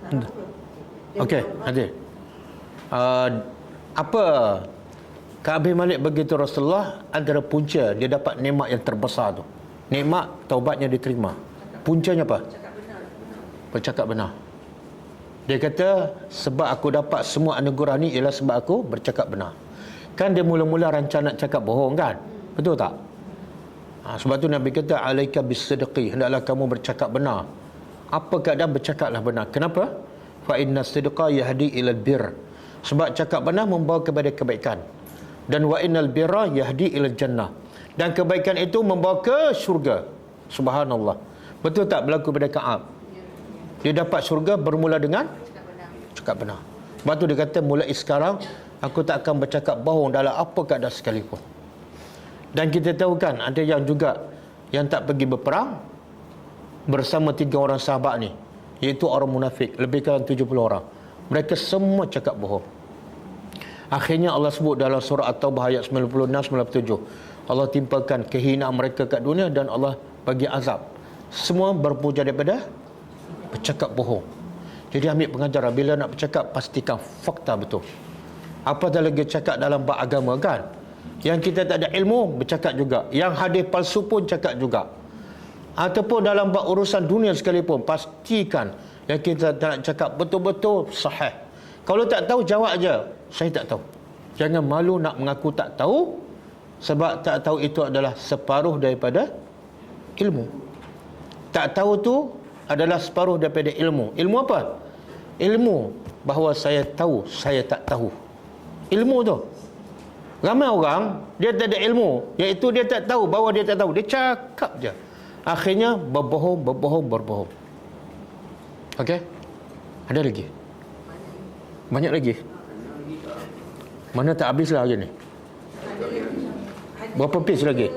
Nak apa? okey, hadir. Apa Ka'ab bin Malik begitu Rasulullah, antara punca dia dapat nikmat yang terbesar tu, nikmat taubatnya diterima. Puncanya apa? Bercakap benar. Dia kata, sebab aku dapat semua anugerah ni ialah sebab aku bercakap benar. Kan dia mula-mula rancang nak cakap bohong kan? Betul tak? Sebab tu Nabi kata, alaika bisidqi, hendaklah kamu bercakap benar. Apa keadaan bercakaplah benar. Kenapa? Fa inna sidqa yahdi ilal bir. Sebab cakap benar membawa kepada kebaikan. Dan wa innal birra yahdi ilal jannah. Dan kebaikan itu membawa ke syurga. Subhanallah. Betul tak berlaku pada Ka'ab? Dia dapat syurga bermula dengan cakap benar. Sebab tu dia kata, mulai sekarang aku tak akan bercakap bohong dalam apa keadaan sekalipun. Dan kita tahu kan, ada yang juga yang tak pergi berperang bersama 3 orang sahabat ni, iaitu orang munafik, lebih kurang 70 orang. Mereka semua cakap bohong. Akhirnya Allah sebut dalam surah At-Taubah ayat 96-97, Allah timpakan kehinaan mereka kat dunia dan Allah bagi azab. Semua berpunca daripada bercakap bohong. Jadi ambil pengajaran, bila nak bercakap pastikan fakta betul. Apatah lagi cakap dalam bab agama kan. Yang kita tak ada ilmu bercakap juga. Yang hadis palsu pun cakap juga. Ataupun dalam bab urusan dunia sekalipun, pastikan yang kita nak cakap betul-betul sahih. Kalau tak tahu, jawab aja, saya tak tahu. Jangan malu nak mengaku tak tahu, sebab tak tahu itu adalah separuh daripada ilmu. Tak tahu tu adalah separuh daripada ilmu. Ilmu apa? Ilmu bahawa saya tahu, saya tak tahu. Ilmu tu. Ramai orang, dia tak ada ilmu, iaitu dia tak tahu bahawa dia tak tahu. Dia cakap je. Akhirnya berbohong. Okey? Ada lagi? Banyak lagi? Mana tak habis lah hari ni? Berapa piece lagi?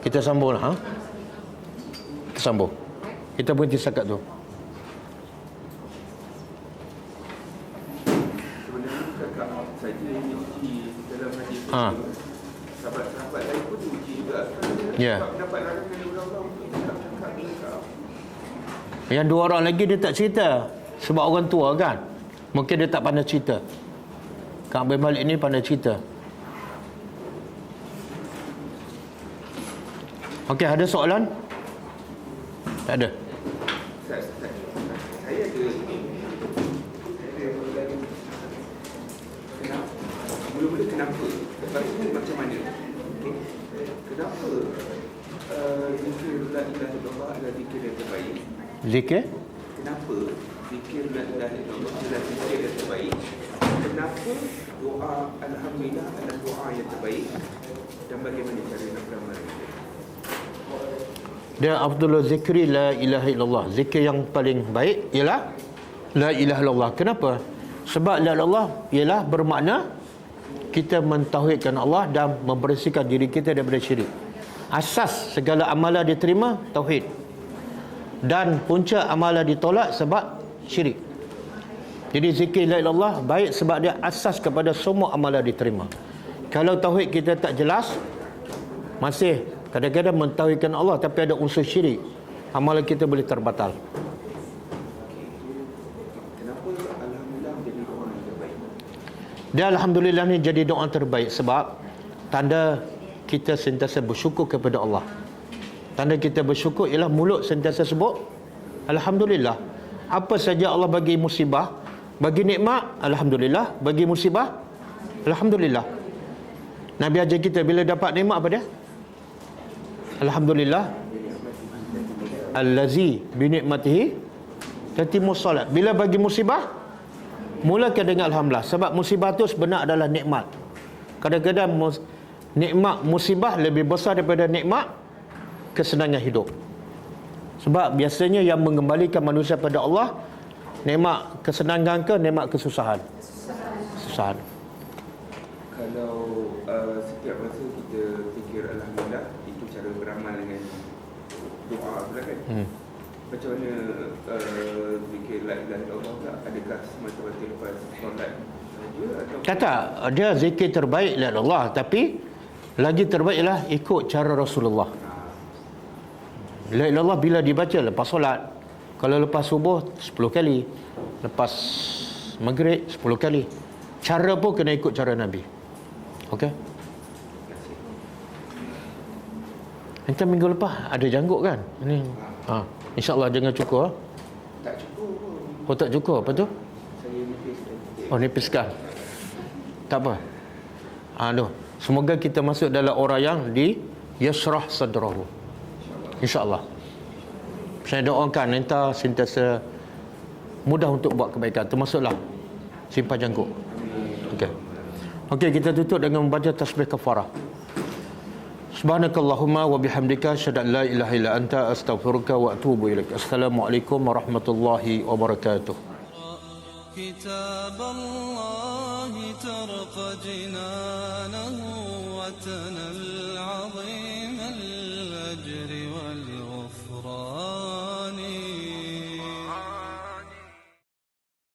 Kita sambung lah. Kita sambung. Kita berhenti setakat tu. Sebenarnya kakak saya diuji dalam hadis sahabat-sahabat lain pun diuji juga. Ya. Dapat larangan dari Allah untuk cakap Yang 2 orang lagi dia tak cerita. Sebab orang tua kan. Mungkin dia tak pandai cerita. Ka'ab bin Malik ni pandai cerita. Okey, ada soalan? Tak ada. Saya ada mula-mula kenapa? Lepas tu macam mana? Okay. Kenapa zikir la ilaha illallah adalah zikir yang terbaik? Zikir? Kenapa zikir la ilaha illallah adalah zikir yang terbaik? Kenapa doa alhamdulillah adalah doa yang terbaik? Dan bagaimana cara nak beramal? Dia Abdullah zikri la ilaha illallah. Zikir yang paling baik ialah la ilaha illallah. Kenapa? Sebab la ilaha illallah ialah bermakna kita mentauhidkan Allah dan membersihkan diri kita daripada syirik. Asas segala amalan diterima tauhid. Dan punca amalan ditolak sebab syirik. Jadi zikir la ilaha illallah baik sebab dia asas kepada semua amalan diterima. Kalau tauhid kita tak jelas, masih kadang-kadang mentauhidkan Allah tapi ada unsur syirik, amalan kita boleh terbatal. Kenapa alhamdulillah jadi doa yang terbaik? Dan alhamdulillah ni jadi doa terbaik sebab tanda kita sentiasa bersyukur kepada Allah. Tanda kita bersyukur ialah mulut sentiasa sebut alhamdulillah. Apa saja Allah bagi musibah, bagi nikmat, alhamdulillah. Bagi musibah, alhamdulillah. Nabi ajar kita bila dapat nikmat apa dia? Alhamdulillah. Allazi bi ni'matihi tatimmu salat. Bila bagi musibah, mulakan dengan alhamdulillah. Sebab musibah tu sebenar adalah nikmat. Kadang-kadang nikmat musibah lebih besar daripada nikmat kesenangan hidup. Sebab biasanya yang mengembalikan manusia pada Allah nikmat kesenangan ke nikmat kesusahan? Kesusahan. Kalau setiap masa kita fikir alhamdulillah, itu cara beramal dengan doa pula kan? Macam mana fikir la ilaha illallah tak? Adakah semata-mata lepas solat saja atau Kata dia zikir terbaik la Allah, tapi lagi terbaiklah ikut cara Rasulullah. La ilaha illallah bila dibaca lepas solat, kalau lepas subuh 10 kali, lepas maghrib 10 kali. Cara pun kena ikut cara Nabi. Okey. Entah minggu lepas ada janggut kan? Ini insya-Allah jangan cukur. tak cukup pun? Oh tak cukur, apa tu? Saya nipis sedikit. Oh nipiskan. Tak apa. Semoga kita masuk dalam orang yang di yashrah sadrahu. InsyaAllah. Saya doakan entah sentiasa mudah untuk buat kebaikan. Termasuklah simpan janggut. Okey, kita tutup dengan membaca tasbih kafarah. Subhanakallahumma wa bihamdika asyhadu an la ilaha illa anta astaghfiruka wa atubu ilaik. Assalamualaikum warahmatullahi wabarakatuh. كتاب الله ترق جنانه وتنى العظيم